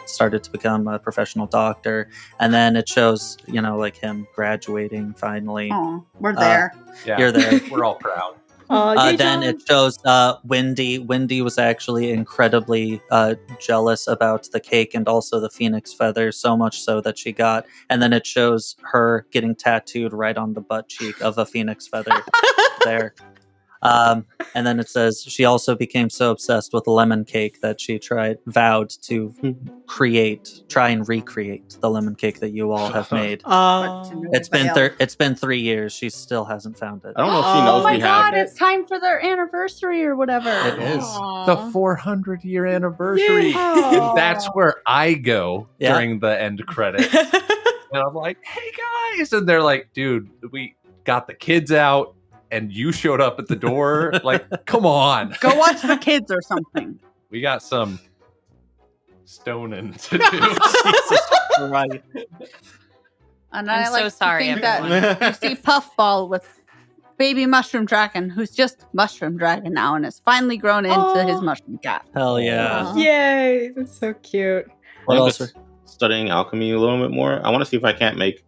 started to become a professional doctor, and then it shows like him graduating finally. Oh, we're there. Yeah. You're there. We're all proud. Then it shows Wendy. Wendy was actually incredibly jealous about the cake and also the phoenix feather, so much so that she got. And then it shows her getting tattooed right on the butt cheek of a phoenix feather there. And then it says she also became so obsessed with lemon cake that she vowed to try and recreate the lemon cake that you all have made. It's been 3 years. She still hasn't found it. I don't know if she Oh knows my we god, have. it's time for their anniversary or whatever. It is. The 400-year anniversary. Yeah. And that's where I go Yeah. during the end credits. And I'm like, hey guys. And they're like, dude, we got the kids out and you showed up at the door. Like, come on. Go watch the kids or something. We got some stoning to do. Right. And I'm I so like sorry, to think that you see Puffball with baby mushroom dragon, who's just mushroom dragon now and has finally grown into his mushroom cat. Hell yeah. Aw. Yay. That's so cute. What I'm else? just studying alchemy a little bit more. I want to see if I can't make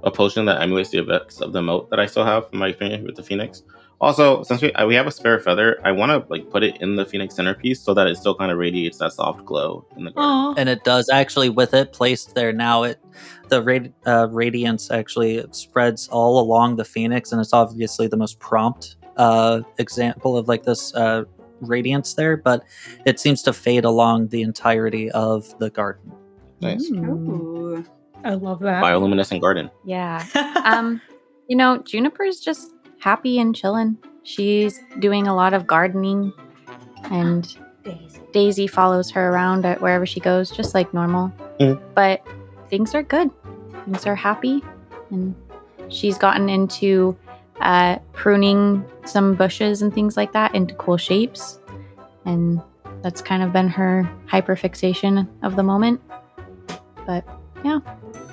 a potion that emulates the effects of the moat that I still have from my experience with the phoenix. Also, since we have a spare feather, I want to put it in the phoenix centerpiece so that it still kind of radiates that soft glow in the garden. And it does actually, with it placed there now, the radiance actually spreads all along the phoenix, and it's obviously the most prompt example of this radiance there, but it seems to fade along the entirety of the garden. Nice. Ooh. I love that. Bioluminescent garden. Yeah. Juniper's just happy and chilling. She's doing a lot of gardening, and Daisy follows her around at wherever she goes, just like normal. Mhm. But things are good. Things are happy, and she's gotten into pruning some bushes and things like that into cool shapes, and that's kind of been her hyperfixation of the moment. But yeah.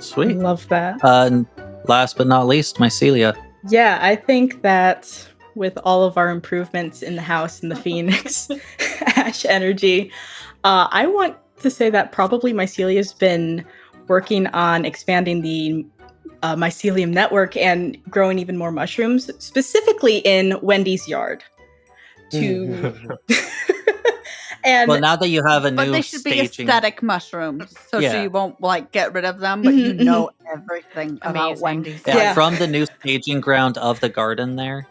Sweet. Love that. And last but not least, Mycelia. Yeah, I think that with all of our improvements in the house and the Phoenix Ash energy, I want to say that probably Mycelia's been working on expanding the mycelium network and growing even more mushrooms, specifically in Wendy's yard. And Well, now that you have a But new they should be staging, aesthetic mushrooms, so Yeah. she won't get rid of them, but you Mhm, know everything about Amazing. Wendy's. yeah, Yeah. from the new staging ground of the garden there,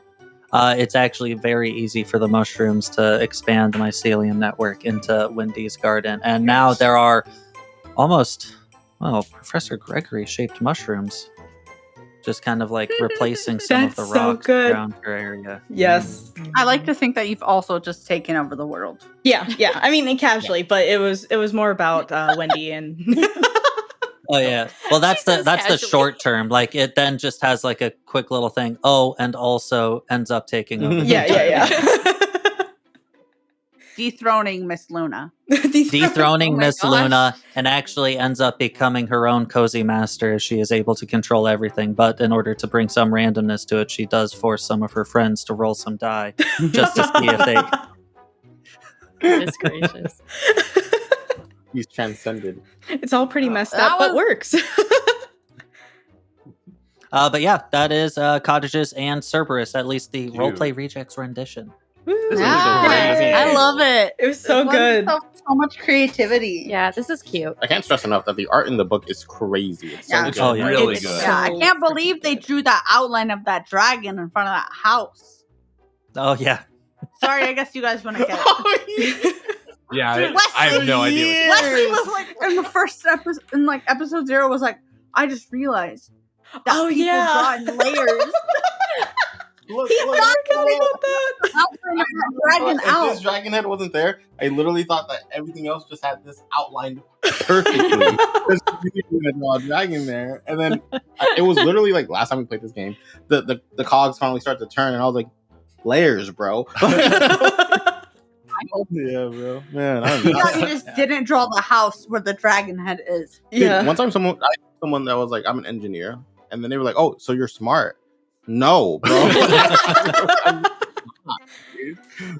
it's actually very easy for the mushrooms to expand the mycelium network into Wendy's garden. And now there are almost, Professor Gregory shaped mushrooms. Just kind of like replacing some of the That's so rocks good. around your area. Yes. I like to think that you've also just taken over the world. Yeah. I mean, casually, but it was more about Wendy and. Oh yeah. Well, that's the casually. short term. Like it then just has like a quick little thing. Oh, and also ends up taking over. the Yeah. Dethroning Miss Luna. Dethroning Oh my Miss gosh. Luna, and actually ends up becoming her own cozy master as she is able to control everything. But in order to bring some randomness to it, she does force some of her friends to roll some die just to see if they. Goodness gracious. He's transcended. It's all pretty messed That up, but was- works. But yeah, that is Cottages and Cerberus. At least the Dude. roleplay rejects rendition. Woo. This Yeah, is so crazy. I love it. It was so This good. one, so much creativity. Yeah, this is cute. I can't stress enough that the art in the book is crazy. It's so Yeah. good. Oh, yeah. Really It's good. Yeah, I so can't freaking believe they good. drew that outline of that dragon in front of that house. Oh yeah. Sorry, I guess you guys want to get it. Yeah, Dude, I have no idea. Wesley! Wesley was like in the first episode, in like episode 0, was like, I just realized that Oh, people yeah. draw in layers. Look, I forgot about that. Outline of that dragon if out. this dragon head wasn't there, I literally thought that everything else just had this outlined perfectly. There's a dragon there, and then it was literally like last time we played this game, the cogs finally start to turn, and I was like, layers, bro. Yeah, bro. Man, I'm You thought you nuts. just didn't draw the house where the dragon head is. Dude, Yeah. one time someone that was like, I'm an engineer, and then they were like, oh, so you're smart. No, bro.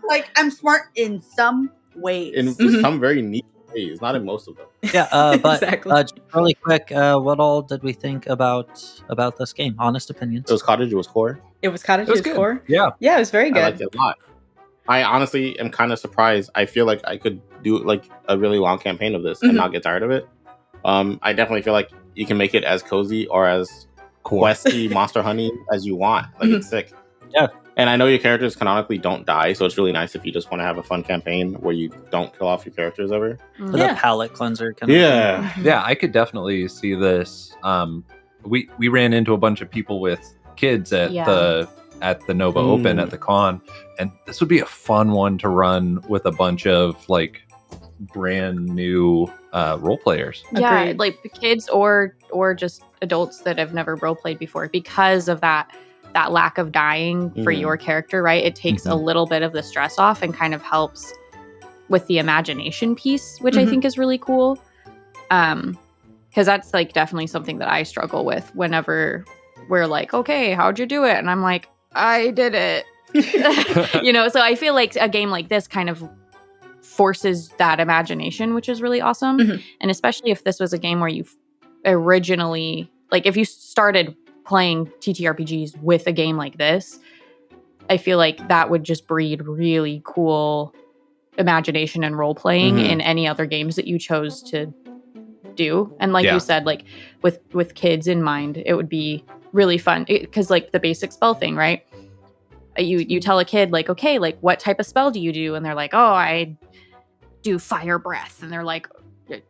Like, I'm smart in some ways. In Mhm. some very neat ways, not in most of them. Yeah, but Exactly. just really quick, what all did we think about this game? Honest opinions. It was Cottage, it was core. It was Cottages It was good. core. Yeah. Yeah, it was very I good. liked it a lot. I honestly am kind of surprised. I feel like I could do like a really long campaign of this and Mhm. not get tired of it. I definitely feel like you can make it as cozy or as questy, monster honey as you want. Like it's sick. Yeah. And I know your characters canonically don't die, so it's really nice if you just want to have a fun campaign where you don't kill off your characters ever. For Yeah. the palate cleanser. Kind of Yeah. Yeah, I could definitely see this. We ran into a bunch of people with kids at Yeah. the Nova Open at the con, and this would be a fun one to run with a bunch of like brand new role players. Yeah, Agreed. like the kids or just adults that have never role played before, because of that lack of dying for Mhm. your character, right? It takes a little bit of the stress off and kind of helps with the imagination piece, which I Mhm. think is really cool. Because that's like definitely something that I struggle with whenever we're like, okay, how'd you do it? And I'm like, I did it. So I feel like a game like this kind of forces that imagination, which is really awesome. Mhm. And especially if this was a game where you originally, like if you started playing TTRPGs with a game like this, I feel like that would just breed really cool imagination and role playing Mhm. in any other games that you chose to do. And like Yeah. you said, like with kids in mind, it would be really fun because like the basic spell thing, right? You tell a kid like, okay, like what type of spell do you do? And they're like, oh, I do fire breath. And they're like,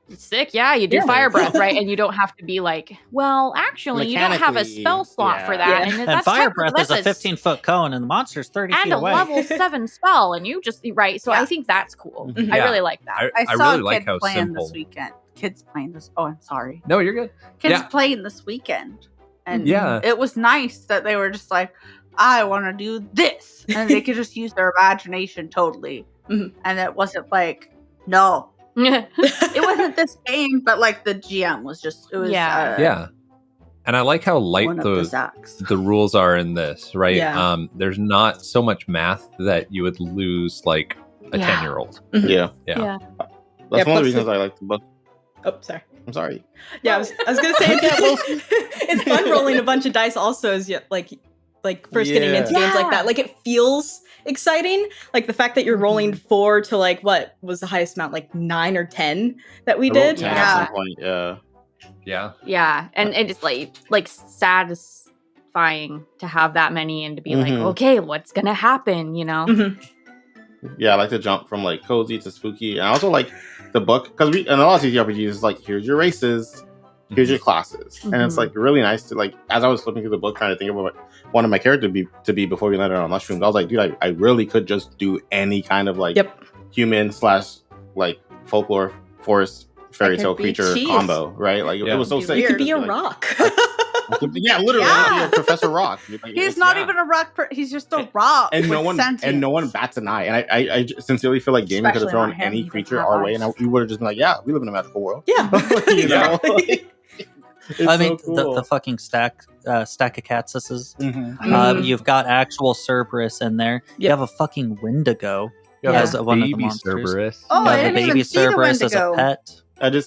sick, yeah, you do Yeah. fire breath, right? And you don't have to be like, well, actually, you don't have a Mechanically, spell slot yeah. for that. Yeah. And, And that's fire technically- breath is a that's 15-foot cone, and the monster's 30 and feet a away. level 7 spell, and you just right. So Yeah. I think that's cool. Mhm. I Yeah. really like that. I I saw really a like kid how playing simple. this weekend. Kids playing this. Oh, I'm sorry. No, you're good. Kids Yeah. playing this weekend. And Yeah. it was nice that they were just like, I want to do this. And they could just use their imagination totally. Mhm. And it wasn't like, no. It wasn't this game, but like the GM was just, it was Yeah. Yeah. And I like how light one of the the Zacks. rules are in this, right? Yeah. There's not so much math that you would lose like a Yeah. 10-year-old. Yeah. Yeah. Yeah. That's Yeah, one of plus the reasons I like the book. Oh, sorry. I'm sorry. Yeah, I was gonna say it's fun rolling a bunch of dice. Also, as you like first getting into games like Yeah. that, like it feels exciting. Like the fact that you're rolling 4 to like what was the highest amount, like 9 or 10 that we I rolled did. 10 at some point, yeah. Yeah. Yeah, and it's like terrifying to have that many and to be like, Mhm. okay, what's gonna happen? You know? Mhm. Yeah, I like to jump from like cozy to spooky, and I also like the book because we and a lot of these RPGs is like here's your races, here's your classes, and it's Mhm. like really nice to like as I was flipping through the book trying to think of what one of my characters to be before we landed on mushrooms. I was like, dude, I really could just do any kind of like Yep. human / like folklore forest fairy I tale could be creature cheese. combo, right? Like Yeah. it was so Be sick. You could to be a like- rock. Yeah, literally, Yeah. like, Professor Rock. Like, He's it's- not yeah. even a rock. He's just a rock. and no with one sentience. bats an eye. And I sincerely feel like gaming could have Especially thrown not him, any he creature doesn't have our way, and eyes. we would have just been like, yeah, we live in a magical world. Yeah. You know? Exactly. It's I mean, so cool. the fucking stack of Catsuses. Mhm. Mhm. You've got actual Cerberus in there. You Yep. have a fucking Wendigo Yeah, Yeah. as one of the baby monsters. Cerberus. Oh, You I have didn't the even baby see the Cerberus as a Wendigo. pet.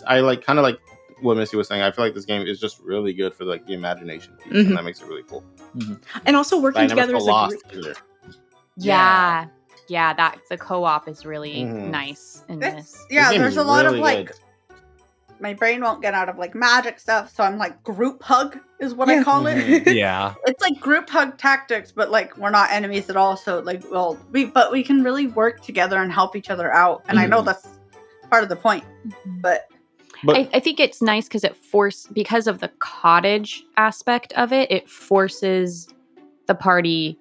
I like kind of like what Missy was saying. I feel like this game is just really good for like the imagination piece, Mhm. and that makes it really cool. And also But I working never together feel as a lost group. either. Yeah. Yeah, that the co-op is really Mhm. nice in It's, this. yeah, This game there's is a lot really of like. good. My brain won't get out of like magic stuff, so I'm like group hug is what I Yeah. call it. Mhm. Yeah. It's like group hug tactics, but like we're not enemies at all. So like, well, we can really work together and help each other out. And I know Mhm. that's part of the point. But But I think it's nice because of the cottage aspect of it, it forces the party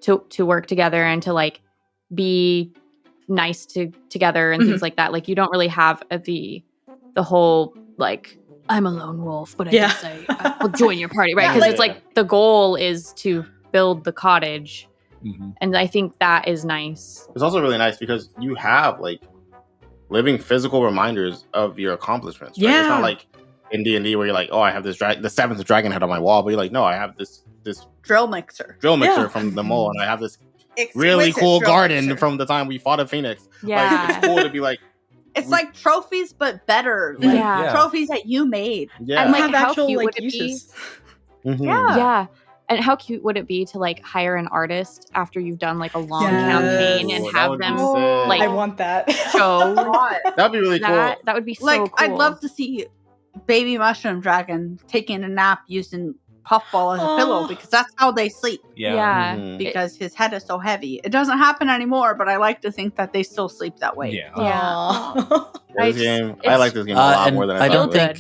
to work together and to like be nice together and things like that. Like you don't really have the whole like I'm a lone wolf, but I Yeah. guess I'll join your party, right? Yeah, Because like- it's like the goal is to build the cottage, Mhm. and I think that is nice. it's also really nice because you have like living physical reminders of your accomplishments. Right? It's Yeah. not like in D&D where you're like, oh, I have this the seventh dragon head on my wall, but you're like, no, I have this drill mixer. drill mixer Yeah. from the mole, and I have this really Exquisite cool drill garden mixer. from the time we fought a phoenix. Like, Yeah. it's cool to be like, It's like trophies, but better. Like Yeah. trophies that you made. yeah, And, like, have how actual cute like would it be? uses. Mhm. Yeah. Yeah. And how cute would it be to like hire an artist after you've done like a long Yes. campaign Ooh, and that have would be them sick. like I want that. show That'd be really that? cool. That would be so Like cool. I'd love to see baby mushroom dragon taking a nap using puffball as a Aw. pillow because that's how they sleep. Yeah. Mhm. Because his head is so heavy. It doesn't happen anymore, but I like to think that they still sleep that way. Yeah. Yeah. Yeah, this It's- game, I it's- like this game a lot And more than I I don't thought.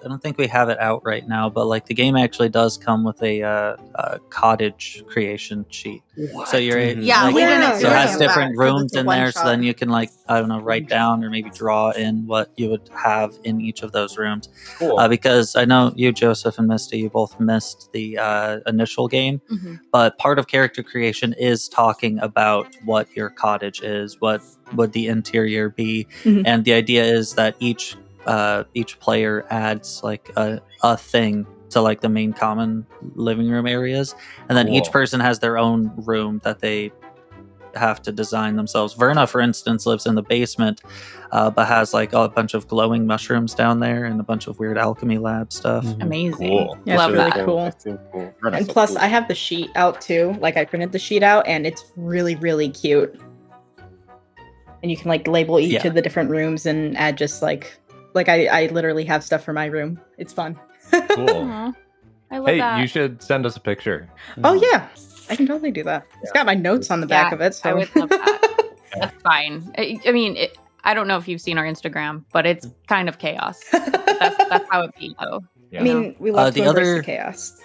Feel think we have it out right now, but like the game actually does come with a cottage creation sheet. So you're Mhm. Yeah, like, we Yeah. didn't. so it Yeah. has different rooms in there, so then you. you can like I don't know write down or maybe draw in what you would have in each of those rooms. Cool. Because I know you, Joseph, and Misty, you both missed the initial game, Mhm. but part of character creation is talking about what your cottage is, what would the interior be, Mhm. and the idea is that each player adds like a thing to like the main common living room areas, and then each Cool. person has their own room that they have to design themselves. Verna, for instance, lives in the basement, but has like a bunch of glowing mushrooms down there and a bunch of weird alchemy lab stuff. Amazing. Cool. Yeah, Love it's really that. cool. It's so cool. Very And so plus, cool. I have the sheet out too. Like, I printed the sheet out, and it's really, really cute. And you can like label each Yeah. of the different rooms and add just like I literally have stuff for my room. It's fun. Cool. Aw. I love Hey, that. you should send us a picture. Oh yeah, I can totally do that. It's got my notes on the back Yeah, of it. So I would love that. That's fine. I mean, I don't know if you've seen our Instagram, but it's kind of chaos. That's how it be, though. Yeah. I mean, we love the to embrace other- the chaos.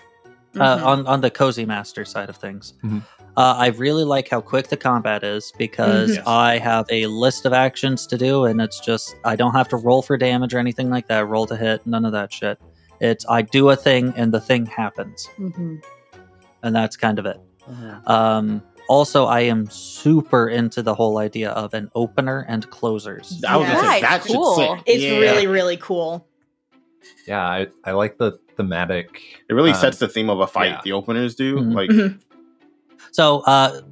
On the cozy master side of things, Mhm. I really like how quick the combat is because Mhm. I have a list of actions to do, and it's just I don't have to roll for damage or anything like that. Roll to hit, none of that shit. It's I do a thing and the thing happens, Mm-hmm. and that's kind of it. Mhm. Also, I am super into the whole idea of an opener and closers. I was gonna say Yeah, that it's shit's cool. sick. It's Yeah. really, really cool. Yeah, I like the thematic. It really sets the theme of a fight. yeah. The openers do. Mhm. Like, Mhm. So,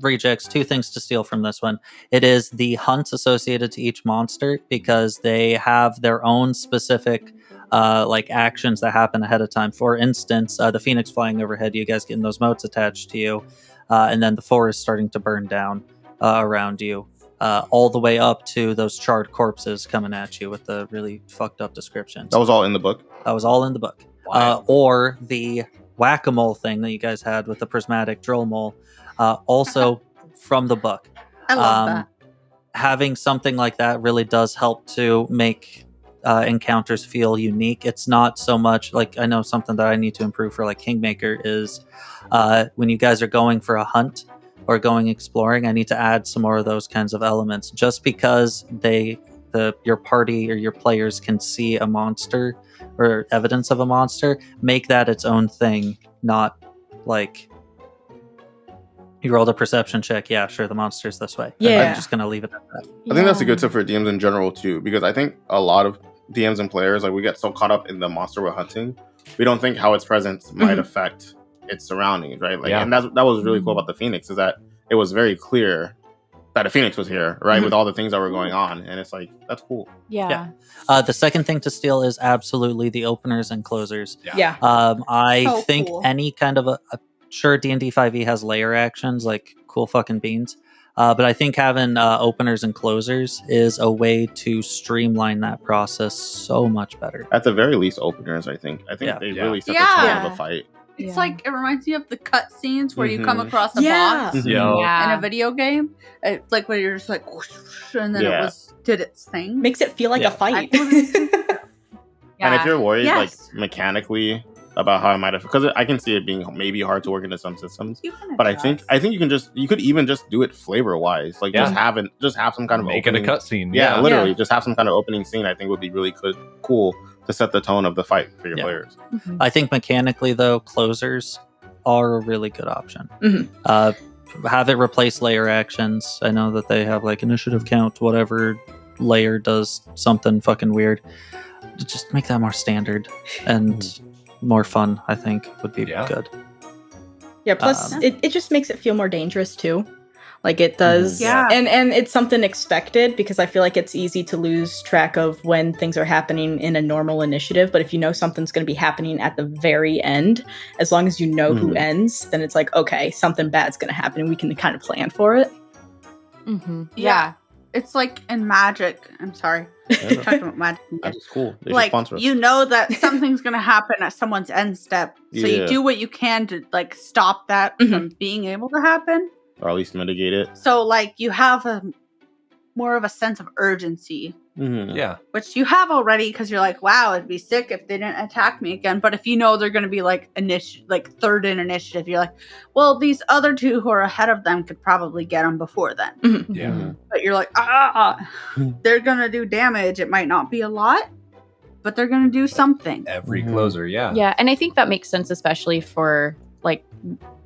rejects, two things to steal from this one. It is the hunts associated to each monster because they have their own specific like actions that happen ahead of time. For instance, the phoenix flying overhead, you guys getting those motes attached to you, and then the forest starting to burn down around you, all the way up to those charred corpses coming at you with the really fucked up descriptions. that was all in the book. That was all in the book. Wow. Or the whack-a-mole thing that you guys had with the prismatic drill mole, also from the book. I love that. Having something like that really does help to make encounters feel unique. It's not so much like, I know something that I need to improve for like Kingmaker is when you guys are going for a hunt or going exploring, I need to add some more of those kinds of elements. Just because your party or your players can see a monster or evidence of a monster, make that its own thing, not like you rolled a perception check. Yeah, sure, the monster's this way. Yeah. I'm just going to leave it at that. I think that's a good tip for DMs in general too, because I think a lot of DMs and players, like, we get so caught up in the monster we're hunting, we don't think how its presence might affect its surroundings, right? Like, and that was really cool about the Phoenix, is that it was very clear that a Phoenix was here, right? With all the things that were going on, and it's like, that's cool. Yeah. The second thing to steal is absolutely the openers and closers. Yeah. I So think cool. any kind of sure, D&D 5e has layer actions, like cool fucking beans. But I think having openers and closers is a way to streamline that process so much better. At the very least, openers, I think they really set the tone of the fight. It's like, it reminds me of the cut scenes where you come Mhm. across a Yeah. boss Yeah. in a video game. It's like when you're just like, whoosh, whoosh, and then it did its thing. Makes it feel like a fight. And if you're worried, like, Yes. mechanically about how it might have, because I can see it being maybe hard to work into some systems, You can but I adjust. think you could even just do it flavor wise, like just have some kind of Make it a opening. cutscene. Yeah, literally, Yeah. just have some kind of opening scene. I think would be really cool to set the tone of the fight for your Yeah. players. I think mechanically, though, closers are a really good option. Have it replace layer actions. I know that they have like initiative count, whatever layer does something fucking weird. Just make that more standard and more fun, I think, would be good. Yeah, plus it just makes it feel more dangerous too. Like it does. Yeah. And it's something expected, because I feel like it's easy to lose track of when things are happening in a normal initiative. But if you know something's going to be happening at the very end, as long as you know who ends, then it's like, okay, something bad's going to happen and we can kind of plan for it. Yeah. It's like in Magic. I'm sorry. Yeah. Talking about Magic. That's cool. They should Like, sponsor us. you know that something's going to happen at someone's end step. So Yeah. you do what you can to like stop that from being able to happen. or at least mitigate it. So like you have more of a sense of urgency, Yeah. which you have already, because you're like, wow, it'd be sick if they didn't attack me again. But if you know they're going to be like third in initiative, you're like, well, these other two who are ahead of them could probably get them before then. Yeah. But you're like, they're going to do damage. It might not be a lot, but they're going to do something. Every closer, yeah. Yeah, and I think that makes sense, especially for like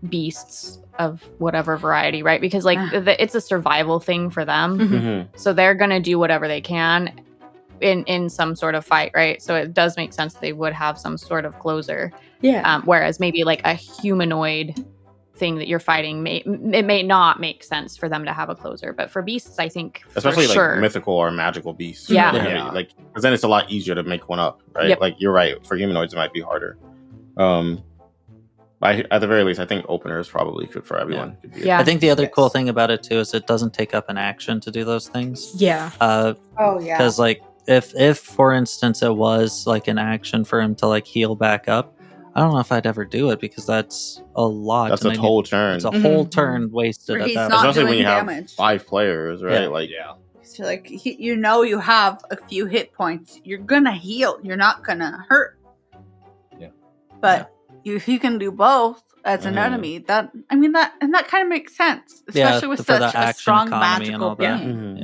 beasts of whatever variety, right? Because like it's a survival thing for them, so they're gonna do whatever they can in some sort of fight, right? So it does make sense they would have some sort of closer. Yeah. Whereas maybe like a humanoid thing that you're fighting it may not make sense for them to have a closer, but for beasts, I think Especially for like sure. mythical or magical beasts. Yeah. Yeah. Like, because then it's a lot easier to make one up, right? Yep. Like, you're right. For humanoids, it might be harder. At the very least, I think openers probably could for everyone. Could be Yeah. I think the other cool thing about it too is it doesn't take up an action to do those things. Yeah. Oh, yeah. Because like if for instance it was like an action for him to like heal back up, I don't know if I'd ever do it, because that's a lot. That's and a I need- whole turn. It's a whole turn wasted Where at he's that not point. Especially when doing you have damage. 5 players, right? Yeah. Like, Yeah. So like you know you have a few hit points. You're gonna heal. You're not gonna hurt. Yeah. But if you can do both as an enemy, that kind of makes sense, especially with for the such a action strong economy and all magical that. being.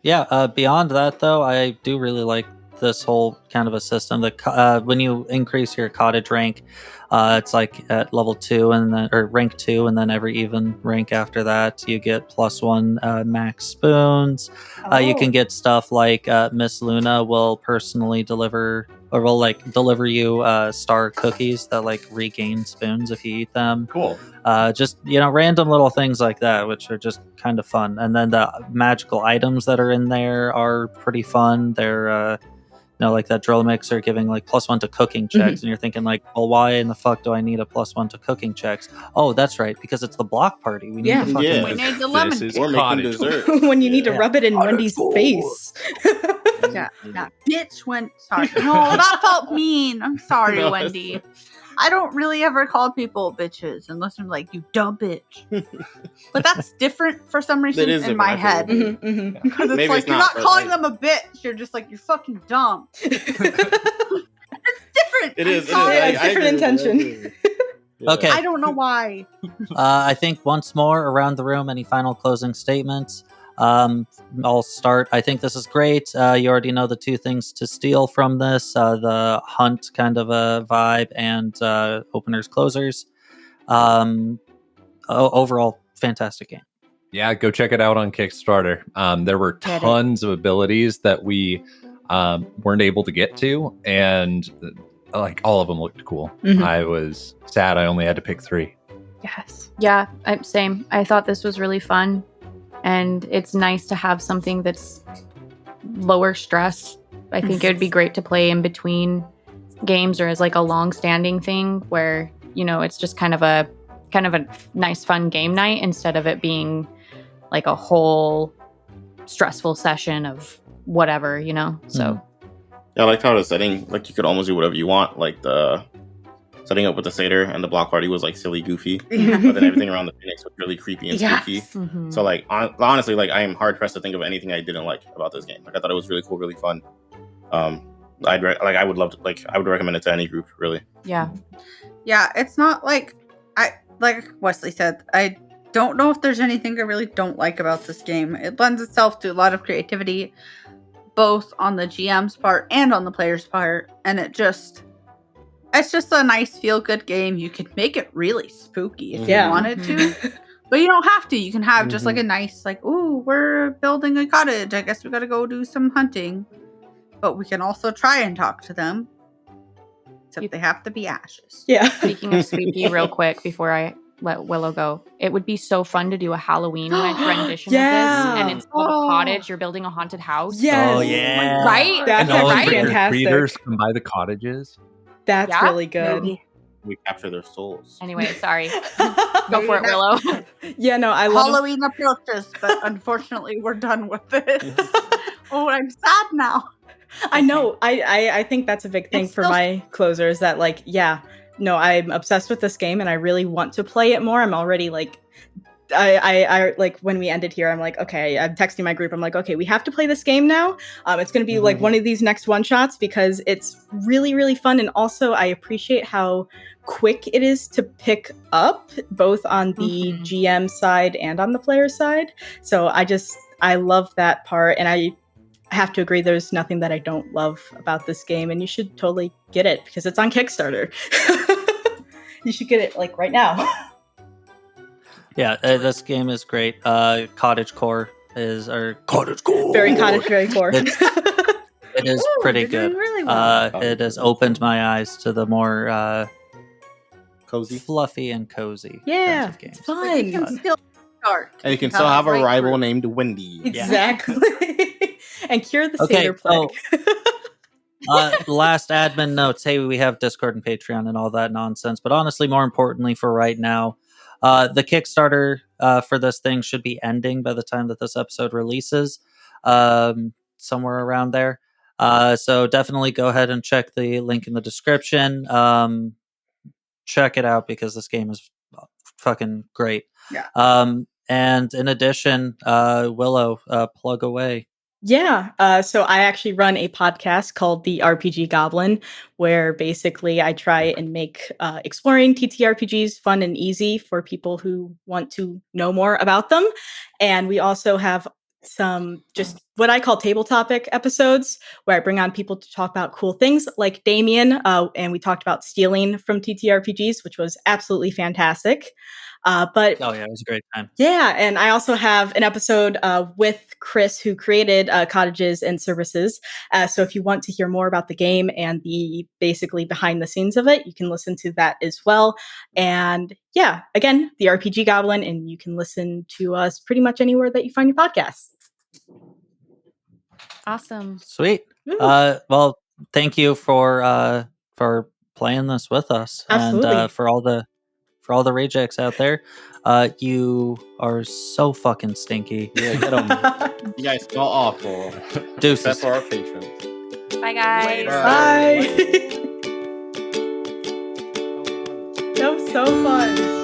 Yeah. Beyond that, though, I do really like this whole kind of a system. That when you increase your cottage rank, it's like at level 2 and then or rank 2, and then every even rank after that, you get +1 max spoons. You can get stuff like Miss Luna will personally deliver, or will like deliver you star cookies that like regain spoons if you eat them. Cool. Just random little things like that, which are just kind of fun. And then the magical items that are in there are pretty fun. They're like that drill mixer giving like +1 to cooking checks, and you're thinking like, well, why in the fuck do I need a +1 to cooking checks? Oh, that's right, because it's the block party. We need Yeah. to fucking Yeah. We like, need the lemon This is cake. We're making cottage. dessert. When you need to Yeah. rub it in Wendy's face. Yeah, that bitch went. Sorry, no, that felt mean. I'm sorry, No, Wendy. I don't really ever call people bitches unless I'm like, you dumb bitch. But that's different for some reason is in my different, I feel head. like. Mhm, Because it's Maybe like, it's you're not, not but calling I- them a bitch. You're just like, you're fucking dumb. mhm. It's different. It I'm is. sorry. Yeah, it's different intention. Okay. I don't know why. I think once more around the room, any final closing statements? I'll start. I think this is great. You already know the two things to steal from this, the hunt kind of a vibe and openers, closers. Overall, fantastic game. Yeah, go check it out on Kickstarter. There were Get it. tons of abilities that we weren't able to get to, and like all of them looked cool. Mhm. I was sad I only had to pick 3. Yes. Yeah, same. I thought this was really fun. And it's nice to have something that's lower stress. I think it would be great to play in between games or as like a long-standing thing where, you know, it's just kind of a nice fun game night instead of it being like a whole stressful session of whatever, you know. So Yeah, I liked how the setting, like you could almost do whatever you want. Like the setting up with the satyr and the block party was like silly, goofy, but then everything around the Phoenix was really creepy and spooky. mhm. So like honestly, like I am hard pressed to think of anything I didn't like about this game. Like I thought it was really cool, really fun. I would love to, like I would recommend it to any group, really. yeah. Yeah, it's not like like Wesley said, I don't know if there's anything I really don't like about this game. It lends itself to a lot of creativity, both on the GM's part and on the player's part, and it's just a nice feel-good game. You could make it really spooky if Yeah. you wanted to, but you don't have to. You can have just like a nice, like, ooh, we're building a cottage. I guess we gotta go do some hunting, but we can also try and talk to them. Except they have to be ashes. Yeah. Speaking of spooky, real quick before I let Willow go, it would be so fun to do a Halloween rendition of Yeah. this, and it's called Oh. a cottage. You're building a haunted house. Yes. Oh, yeah. Right? That's And all actually the fantastic. readers can buy the cottages. That's Yeah? really good. Maybe. We capture their souls. Anyway, sorry. Go for it, Willow. Yeah, no, I love Halloween approaches, but unfortunately, we're done with it. Oh, I'm sad now. I know. I think that's a big thing It's for still- my closers that like, yeah, no, I'm obsessed with this game and I really want to play it more. I'm already like I like when we ended here, I'm like, okay, I'm texting my group. I'm like, okay, we have to play this game now. It's going to be like one of these next one shots because it's really, really fun. And also I appreciate how quick it is to pick up both on the Mhm. GM side and on the player side. So I love that part. And I have to agree, there's nothing that I don't love about this game, and you should totally get it because it's on Kickstarter. You should get it like right now. Yeah, this game is great. Cottage core is cottage core. Very cottage, very core. It is Ooh, pretty you're good. doing really well. It has opened my eyes to the more Cozy. fluffy and cozy Yeah, kinds of games. it's But you fun. can still start. And you can still have a right rival through. named Wendy. Exactly. And cure the Okay, satyr plague. Last admin notes. Hey, we have Discord and Patreon and all that nonsense. But honestly, more importantly for right now, the Kickstarter for this thing should be ending by the time that this episode releases, somewhere around there. So definitely go ahead and check the link in the description. Check it out because this game is fucking great. Yeah. And in addition, Willow, plug away. Yeah, so I actually run a podcast called the RPG Goblin, where basically I try and make exploring TTRPGs fun and easy for people who want to know more about them. And we also have some just what I call table topic episodes, where I bring on people to talk about cool things like Damien, and we talked about stealing from TTRPGs, which was absolutely fantastic. But Oh yeah, it was a great time. yeah, and I also have an episode with Chris, who created Cottages and Cerberus. So if you want to hear more about the game and the basically behind the scenes of it, you can listen to that as well. And yeah, again, the RPG Goblin, and you can listen to us pretty much anywhere that you find your podcasts. Awesome. Sweet. Woo. Well, thank you for playing this with us, Absolutely. and for all the rejects out there. You are so fucking stinky. Yeah, get 'em. You guys smell awful. Deuces. Except for our patrons. Bye, guys. Later. Bye. That was so fun.